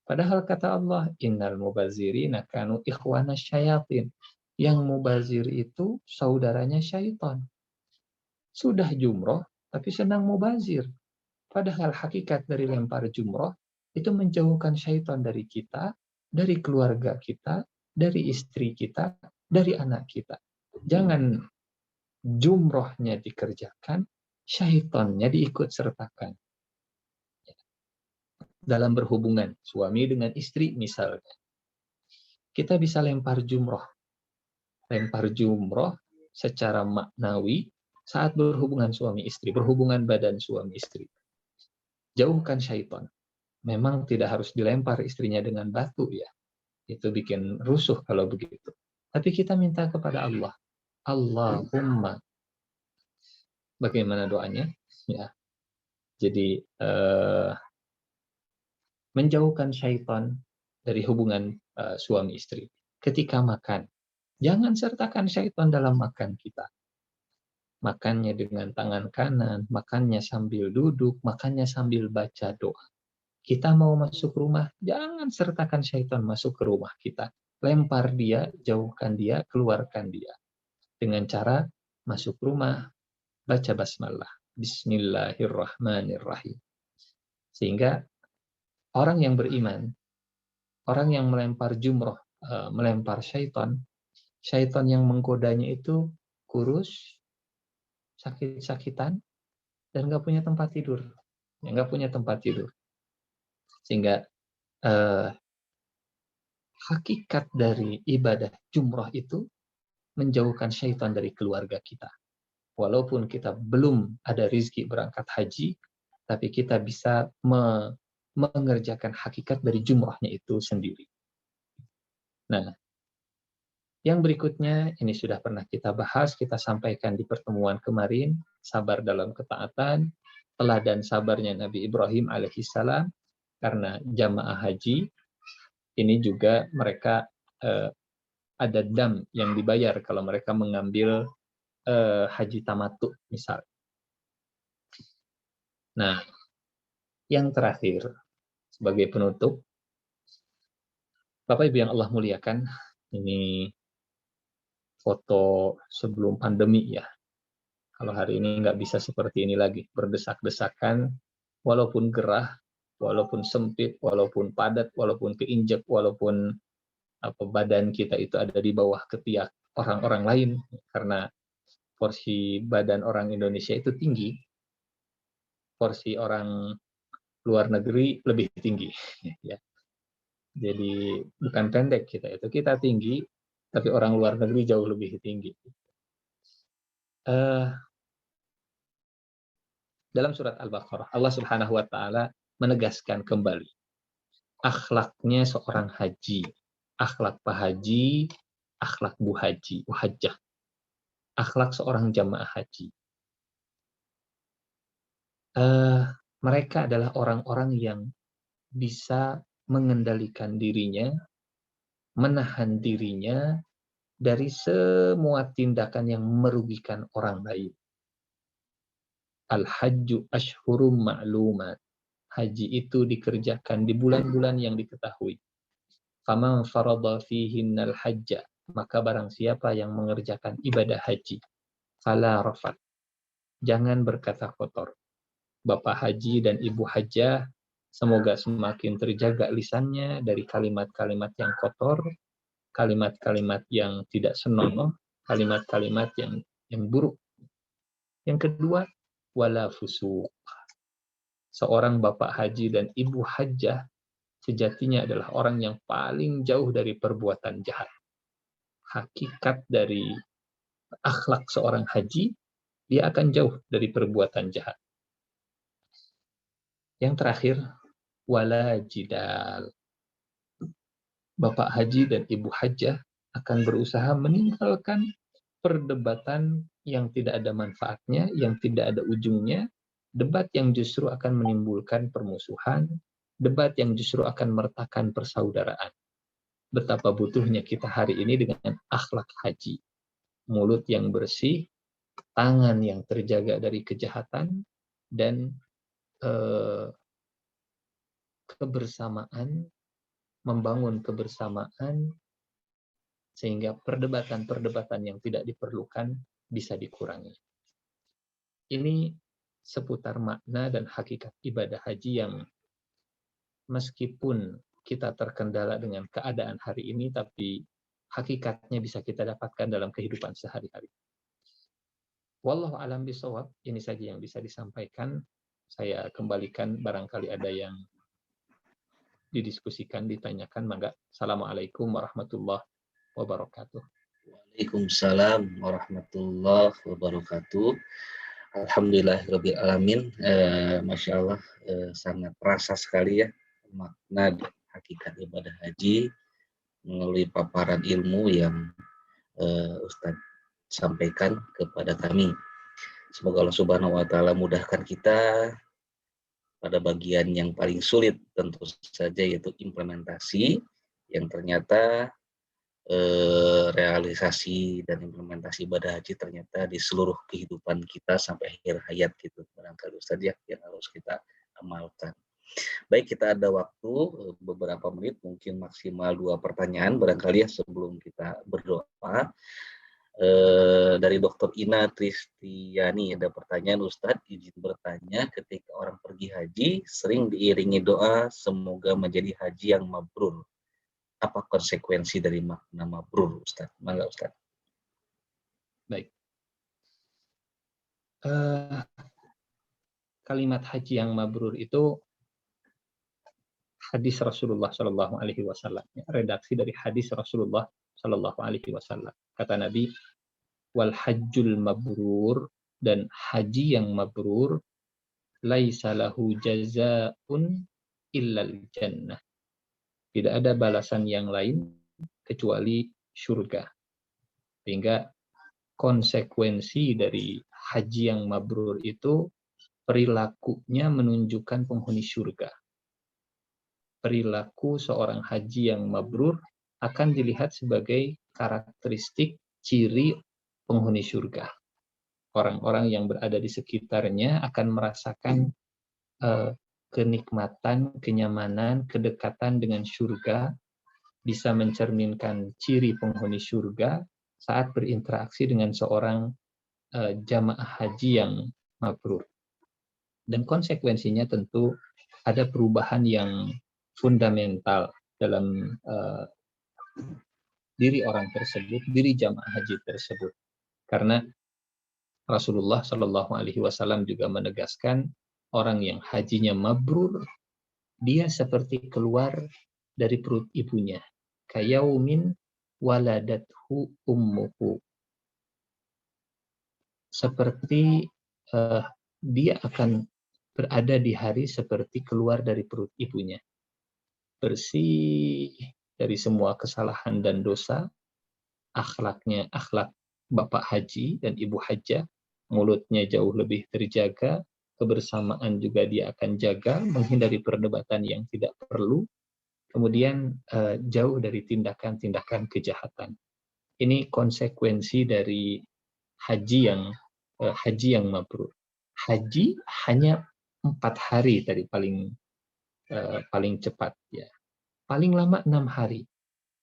Padahal kata Allah, innal mubazirina kanu ikhwana syayatin. Yang mubazir itu saudaranya syaitan. Sudah jumroh, tapi senang mubazir. Padahal hakikat dari lempar jumroh itu menjauhkan syaitan dari kita, dari keluarga kita, dari istri kita, dari anak kita. Jangan jumrohnya dikerjakan, syaitannya diikut sertakan. Dalam berhubungan suami dengan istri misalnya, kita bisa lempar jumroh. Lempar jumroh secara maknawi saat berhubungan suami istri, berhubungan badan suami istri. Jauhkan syaitan. Memang tidak harus dilempar istrinya dengan batu ya. Itu bikin rusuh kalau begitu. Tapi kita minta kepada Allah. Allahumma. Bagaimana doanya? Ya. Jadi menjauhkan syaitan dari hubungan suami istri. Ketika makan, jangan sertakan syaitan dalam makan kita. Makannya dengan tangan kanan, makannya sambil duduk, makannya sambil baca doa. Kita mau masuk rumah, jangan sertakan syaitan masuk ke rumah kita. Lempar dia, jauhkan dia, keluarkan dia. Dengan cara masuk rumah, baca basmalah. Bismillahirrahmanirrahim. Sehingga orang yang beriman, orang yang melempar jumroh, melempar syaitan, syaitan yang menggodanya itu kurus, sakit-sakitan, dan nggak punya tempat tidur. Nggak punya tempat tidur. Sehingga hakikat dari ibadah jumroh itu menjauhkan syaitan dari keluarga kita. Walaupun kita belum ada rizki berangkat haji, tapi kita bisa mengerjakan hakikat dari jumrohnya itu sendiri. Nah, Yang berikutnya, ini sudah pernah kita bahas, kita sampaikan di pertemuan kemarin, sabar dalam ketaatan, teladan sabarnya Nabi Ibrahim alaihissalam, karena jamaah haji, ini juga mereka ada dam yang dibayar kalau mereka mengambil haji tamattu misal. Nah, yang terakhir, sebagai penutup, Bapak Ibu yang Allah muliakan, ini foto sebelum pandemi ya. Kalau hari ini nggak bisa seperti ini lagi, berdesak-desakan, walaupun gerah, walaupun sempit, walaupun padat, walaupun keinjak, walaupun badan kita itu ada di bawah ketiak orang-orang lain, karena porsi badan orang Indonesia itu tinggi, porsi orang luar negeri lebih tinggi. Ya. Jadi bukan pendek kita tinggi, tapi orang luar negeri jauh lebih tinggi. Dalam surat Al-Baqarah, Allah Subhanahu wa Ta'ala menegaskan kembali akhlaknya seorang haji, akhlak Pak Haji, akhlak Bu Haji, Hajjah, akhlak seorang jamaah haji. Mereka adalah orang-orang yang bisa mengendalikan dirinya, menahan dirinya dari semua tindakan yang merugikan orang lain. Al-hajju ashhurum ma'lumat. Haji itu dikerjakan di bulan-bulan yang diketahui. Faman farada fihinnal hajja, maka barang siapa yang mengerjakan ibadah haji, fala rafat, jangan berkata kotor. Bapak haji dan ibu hajjah, semoga semakin terjaga lisannya dari kalimat-kalimat yang kotor, kalimat-kalimat yang tidak senonoh, kalimat-kalimat yang buruk. Yang kedua, wala fusuq. Seorang bapak haji dan ibu hajjah sejatinya adalah orang yang paling jauh dari perbuatan jahat. Hakikat dari akhlak seorang haji, dia akan jauh dari perbuatan jahat. Yang terakhir, wala jidal. Bapak haji dan ibu hajjah akan berusaha meninggalkan perdebatan yang tidak ada manfaatnya, yang tidak ada ujungnya, debat yang justru akan menimbulkan permusuhan, debat yang justru akan meretakan persaudaraan. Betapa butuhnya kita hari ini dengan akhlak haji. Mulut yang bersih, tangan yang terjaga dari kejahatan, dan kebersamaan, membangun kebersamaan, sehingga perdebatan-perdebatan yang tidak diperlukan bisa dikurangi. Ini seputar makna dan hakikat ibadah haji yang meskipun kita terkendala dengan keadaan hari ini, tapi hakikatnya bisa kita dapatkan dalam kehidupan sehari-hari. Wallahu a'lam bishawab, ini saja yang bisa disampaikan. Saya kembalikan, barangkali ada yang didiskusikan, ditanyakan, mangga. Assalamualaikum warahmatullahi wabarakatuh. Waalaikumsalam warahmatullahi wabarakatuh. Alhamdulillahirabbil alamin. Masya Allah, sangat terasa sekali ya makna dan hakikat ibadah haji melalui paparan ilmu yang Ustadz sampaikan kepada kami. Semoga Allah Subhanahu wa Ta'ala mudahkan kita pada bagian yang paling sulit tentu saja, yaitu implementasi, yang ternyata realisasi dan implementasi ibadah haji ternyata di seluruh kehidupan kita sampai akhir hayat gitu, barangkali Ustaz ya, yang harus kita amalkan. Baik, kita ada waktu beberapa menit, mungkin maksimal 2 pertanyaan barangkali ya sebelum kita berdoa. Dari Dr. Ina Tristiani ada pertanyaan, Ustadz izin bertanya, ketika orang pergi haji sering diiringi doa semoga menjadi haji yang mabrur. Apa konsekuensi dari makna mabrur, Ustaz? Mangga, Ustaz. Baik. Kalimat haji yang mabrur itu hadis Rasulullah Shallallahu Alaihi Wasallam. Redaksi dari hadis Rasulullah Shallallahu Alaihi Wasallam. Kata Nabi, wal hajjul mabrur, dan haji yang mabrur, laisa lahu jazaa'un illal jannah. Tidak ada balasan yang lain kecuali surga. Sehingga konsekuensi dari haji yang mabrur itu perilakunya menunjukkan penghuni surga. Perilaku seorang haji yang mabrur akan dilihat sebagai karakteristik ciri penghuni surga. Orang-orang yang berada di sekitarnya akan merasakan kenikmatan, kenyamanan, kedekatan dengan surga, bisa mencerminkan ciri penghuni surga saat berinteraksi dengan seorang jamaah haji yang mabrur. Dan konsekuensinya tentu ada perubahan yang fundamental dalam diri orang tersebut, diri jamaah haji tersebut. Karena Rasulullah Shallallahu Alaihi Wasallam juga menegaskan orang yang hajinya mabrur, dia seperti keluar dari perut ibunya. Kayaumin waladathu ummuhu. Seperti dia akan berada di hari seperti keluar dari perut ibunya. Bersih dari semua kesalahan dan dosa, akhlaknya akhlak bapak haji dan ibu hajjah, mulutnya jauh lebih terjaga, kebersamaan juga dia akan jaga, menghindari perdebatan yang tidak perlu, kemudian jauh dari tindakan-tindakan kejahatan. Ini konsekuensi dari haji yang mabrur. Haji hanya 4 hari dari paling cepat ya. Paling lama 6 hari.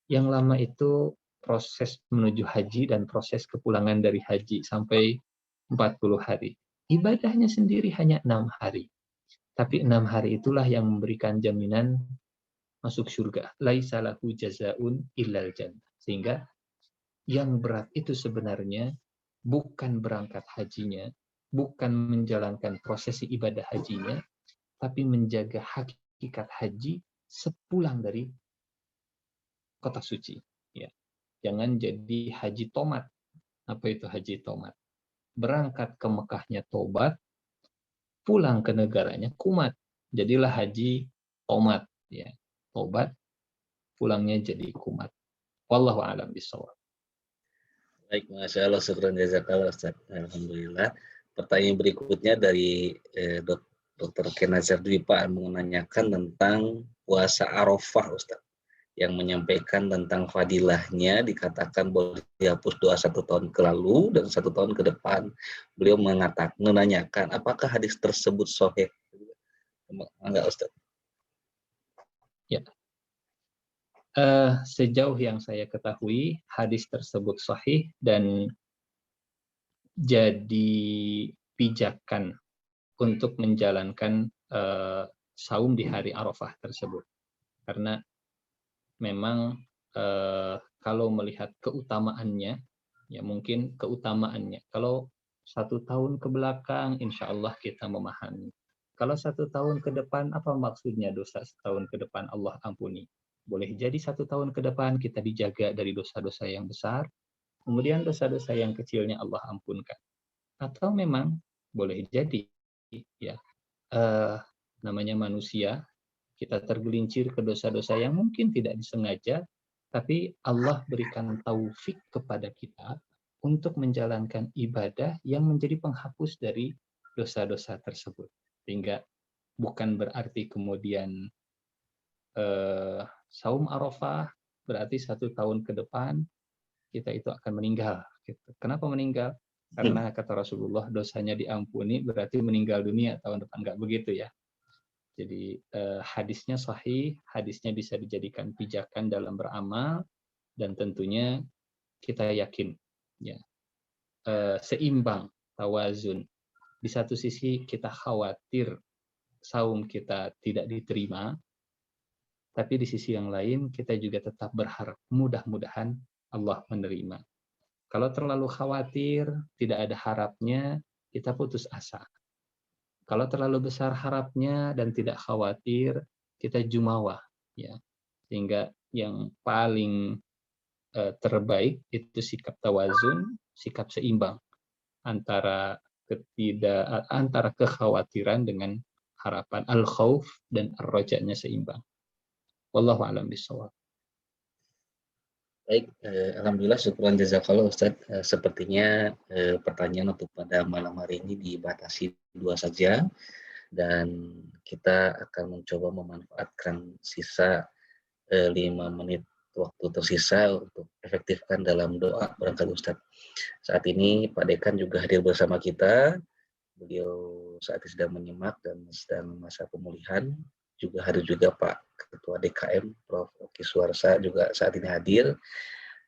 Yang lama itu proses menuju haji dan proses kepulangan dari haji sampai 40 hari. Ibadahnya sendiri hanya 6 hari. Tapi 6 hari itulah yang memberikan jaminan masuk surga. Laisa lahu jazaun illal jannah. Sehingga yang berat itu sebenarnya bukan berangkat hajinya, bukan menjalankan prosesi ibadah hajinya, tapi menjaga hakikat haji sepulang dari kota suci. Ya. Jangan jadi haji tomat. Apa itu haji tomat? Berangkat ke Mekahnya tobat, pulang ke negaranya kumat. Jadilah haji tomat. Ya. Tobat, pulangnya jadi kumat. Wallahu a'lam bishawab. Baik, Masya Allah, syukran jazakallah Ustaz. Alhamdulillah. Pertanyaan berikutnya dari Dr. Kenazar Dwi Pak menanyakan tentang puasa Arafah, Ustaz. Yang menyampaikan tentang fadilahnya, dikatakan boleh dihapus doa 1 tahun ke lalu dan 1 tahun ke depan. Beliau menanyakan, apakah hadis tersebut sahih? Enggak, Ustaz? Ya. Sejauh yang saya ketahui, hadis tersebut sahih dan jadi pijakan untuk menjalankan saum di hari Arafah tersebut. Karena memang kalau melihat keutamaannya, ya mungkin keutamaannya. Kalau 1 tahun ke belakang, insya Allah kita memahami. Kalau 1 tahun ke depan, apa maksudnya dosa setahun ke depan Allah ampuni? Boleh jadi 1 tahun ke depan kita dijaga dari dosa-dosa yang besar, kemudian dosa-dosa yang kecilnya Allah ampunkan. Atau memang boleh jadi, ya namanya manusia, kita tergelincir ke dosa-dosa yang mungkin tidak disengaja, tapi Allah berikan taufik kepada kita untuk menjalankan ibadah yang menjadi penghapus dari dosa-dosa tersebut. Sehingga bukan berarti kemudian saum Arafah berarti 1 tahun ke depan kita itu akan meninggal. Gitu. Kenapa meninggal? Karena kata Rasulullah dosanya diampuni berarti meninggal dunia tahun depan. Enggak begitu ya. Jadi hadisnya sahih, hadisnya bisa dijadikan pijakan dalam beramal, dan tentunya kita yakin ya seimbang, tawazun. Di satu sisi kita khawatir saum kita tidak diterima, tapi di sisi yang lain kita juga tetap berharap mudah-mudahan Allah menerima. Kalau terlalu khawatir, tidak ada harapnya, kita putus asa. Kalau terlalu besar harapnya dan tidak khawatir, kita jumawa, ya. Sehingga yang paling terbaik itu sikap tawazun, sikap seimbang antara kekhawatiran dengan harapan, al-khauf dan ar-raja'nya seimbang. Wallahu a'lam bishawab. Baik, alhamdulillah syukuran jazakallah Ustadz. Sepertinya pertanyaan untuk pada malam hari ini dibatasi 2 saja dan kita akan mencoba memanfaatkan sisa 5 menit waktu tersisa untuk efektifkan dalam doa barangkali Ustadz. Saat ini Pak Dekan juga hadir bersama kita. Beliau saat ini sedang menyimak dan sedang masa pemulihan. Juga hadir juga Pak Ketua DKM, Prof. Oki Suarsa juga saat ini hadir.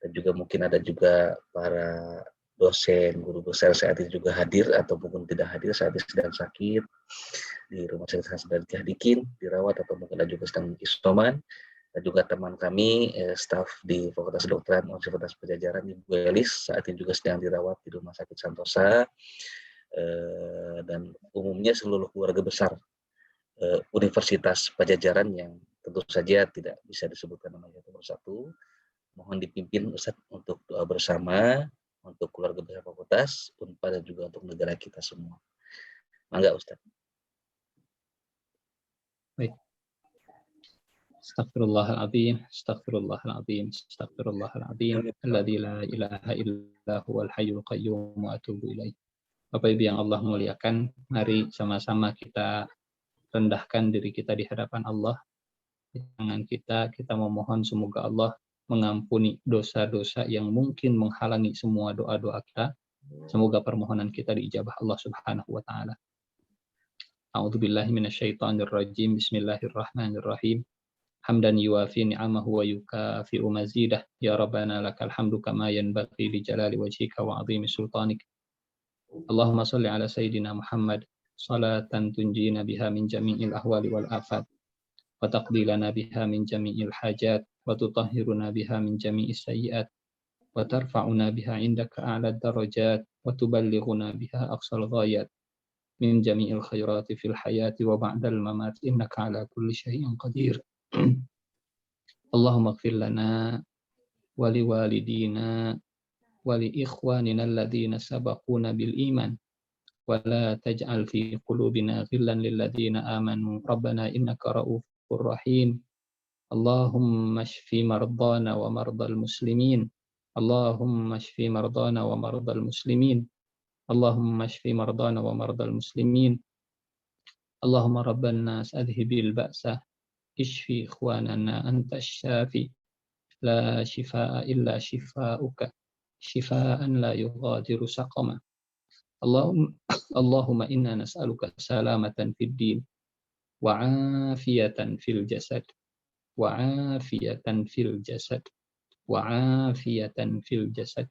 Dan juga mungkin ada juga para dosen, guru besar saat ini juga hadir atau mungkin tidak hadir saat ini sedang sakit di rumah sakit Hasan Sadikin, dirawat atau mungkin ada juga sedang isoman. Dan juga teman kami, staf di Fakultas Kedokteran Universitas Padjadjaran, Ibu Elis, saat ini juga sedang dirawat di Rumah Sakit Santosa, dan umumnya seluruh keluarga besar Universitas Padjadjaran yang tentu saja tidak bisa disebutkan namanya satu persatu. Mohon dipimpin Ustadz untuk doa bersama untuk keluarga besar fakultas, Unpad dan juga untuk negara kita semua. Mangga Ustadz. Baik. Astaghfirullahaladzim, astaghfirullahaladzim, astaghfirullahaladzim, alladzi la ilaha illa huwal hayyul qayyum wa atubu ilaih. Bapak Ibu yang Allah muliakan, mari sama-sama kita rendahkan diri kita di hadapan Allah. Di tangan kita memohon semoga Allah mengampuni dosa-dosa yang mungkin menghalangi semua doa-doa kita. Semoga permohonan kita diijabah Allah Subhanahu wa taala. A'udzubillahi minasyaitonir rajim. Bismillahirrahmanirrahim. Hamdan yuwafi ni'amahu wa yukafi'u mazidah. Ya Rabbana lakal hamdu kama yanbaghi li jalali wajhika wa 'azimi sultanik. Allahumma shalli ala sayyidina Muhammad salatan tunjina biha min jami'il ahwali wal afat wa taqdi lana biha min jami'il hajat wa tutahhiruna biha min jami'is sayyi'at wa tarfa'una biha indaka a'la darajat wa tuballighuna biha aqsal ghayat min jami'il khairati fil hayati wa ba'dal mamat innaka ala kulli syai'in qadir. Allahumma ighfir lana wa liwalidina wa li ikhwanina alladhina sabaquna bil iman wa la taj'al fi qulubina ghillan lil ladzina amanu rabbana innaka ra'ufur rahim. Allahumma shfi mardana wa mardal muslimin. Allahumma shfi mardana wa mardal muslimin. Allahumma shfi mardana wa mardal muslimin. Allahumma rabban nas adhibil ba'sa ishfi ikhwanana anta syafi la shifaa illa shifauka shifaan la yughadiru saqama. Allahumma inna nas'aluka salamatan fid din wa afiyatan fil jasad wa afiyatan fil jasad wa afiyatan fil jasad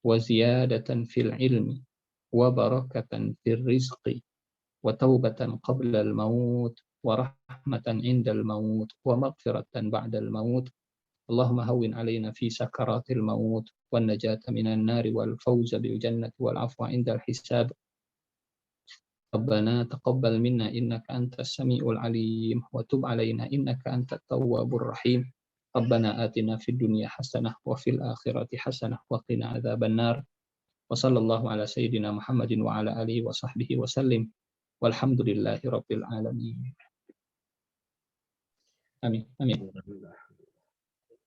wa ziyadatan fil ilmi wa barakatan fil rizqi wa taubatan qabla al maut wa rahmatan indal maut wa maghfiratan ba'dal maut. Allahumma hawwin alaina fi sakaratil maut wan najata minan nari wal fawza bil jannati wal afwa indal hisab. Rabbana taqabbal minna innaka antas samiul alim wa tub alaina innaka antat tawwabur rahim. Rabbana atina fid dunya hasanah wa fil akhirati hasanah wa qina adzaban nar. Wa sallallahu ala sayyidina Muhammadin wa ala alihi wa sahbihi wa sallim. Walhamdulillahi rabbil alamin. Amin. Amin.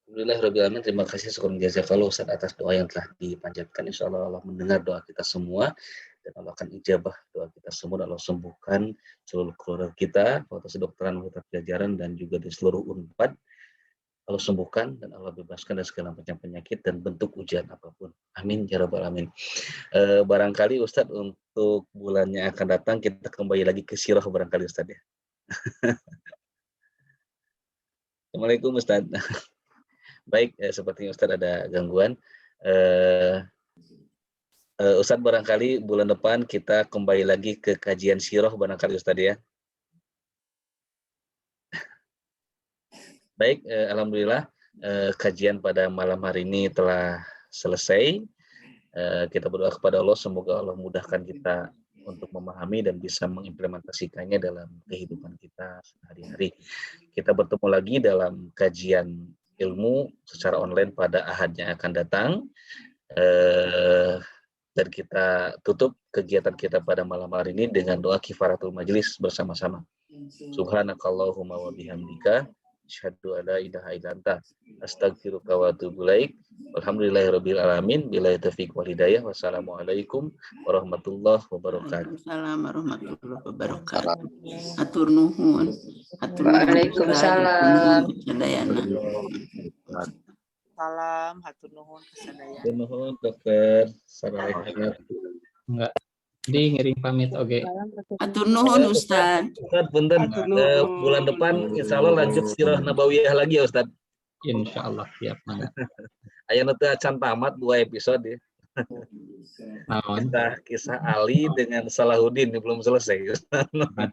Alhamdulillahirrahmanirrahim. Terima kasih syukur jazakallah Ustaz atas doa yang telah dipanjatkan. Insya Allah Allah mendengar doa kita semua dan Allah akan ijabah doa kita semua dan Allah sembuhkan seluruh keluarga kita, Fakultas Kedokteran Universitas Padjadjaran dan juga di seluruh Unpad. Allah sembuhkan dan Allah bebaskan dari segala macam penyakit dan bentuk ujian apapun. Amin ya rabbal alamin. Barangkali Ustaz untuk bulannya akan datang kita kembali lagi ke sirah barangkali Ustaz ya. Assalamualaikum Ustaz. Baik, sepertinya Ustadz ada gangguan. Ustadz barangkali bulan depan kita kembali lagi ke kajian sirah barangkali Ustadz ya. Baik, alhamdulillah kajian pada malam hari ini telah selesai. Kita berdoa kepada Allah semoga Allah mudahkan kita untuk memahami dan bisa mengimplementasikannya dalam kehidupan kita sehari-hari. Kita bertemu lagi dalam kajian ilmu secara online pada Ahad yang akan datang, dan kita tutup kegiatan kita pada malam hari ini dengan doa kifaratul majlis bersama-sama. Subhanakallahumma wa bihamdika Asyhadu an la ilaha illa anta astaghfiruka wa atubu ilaik. Alhamdulillahirabbil alamin. Billahi taufiq wal hidayah. Wassalamualaikum warahmatullahi wabarakatuh. Waalaikumsalam warahmatullahi wabarakatuh. Atur nuhun. Atur nuhun. Waalaikumsalam. Sadayana. Salam, hatur nuhun kasadaya. Hatur nuhun dokter. Assalamualaikum. Enggak. Di ngiring pamit oke. Atur nuhun Ustaz. Ustaz, punten, bulan depan insya Allah lanjut sirah nabawiyah lagi ya Ustaz. Insyaallah siap mangga. Aya nu teu acan tamat 2 episode ya. Naon? Kisah Ali dengan Salahuddin ini belum selesai.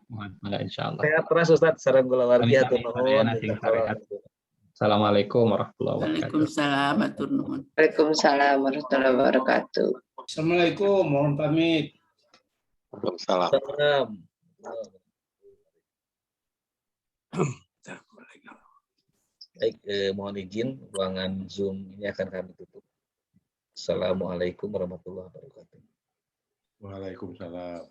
Mangga insyaallah. Sehat terus Ustaz, sareng kulawargi hatur nuhun. Assalamualaikum warahmatullahi wabarakatuh. Waalaikumsalam. Atur nuhun. Waalaikumsalam warahmatullahi wabarakatuh. Assalamualaikum, mohon pamit. Waalaikumsalam. Salam. Baik, mohon izin ruangan Zoom ini akan kami tutup. Assalamualaikum warahmatullahi wabarakatuh. Waalaikumsalam.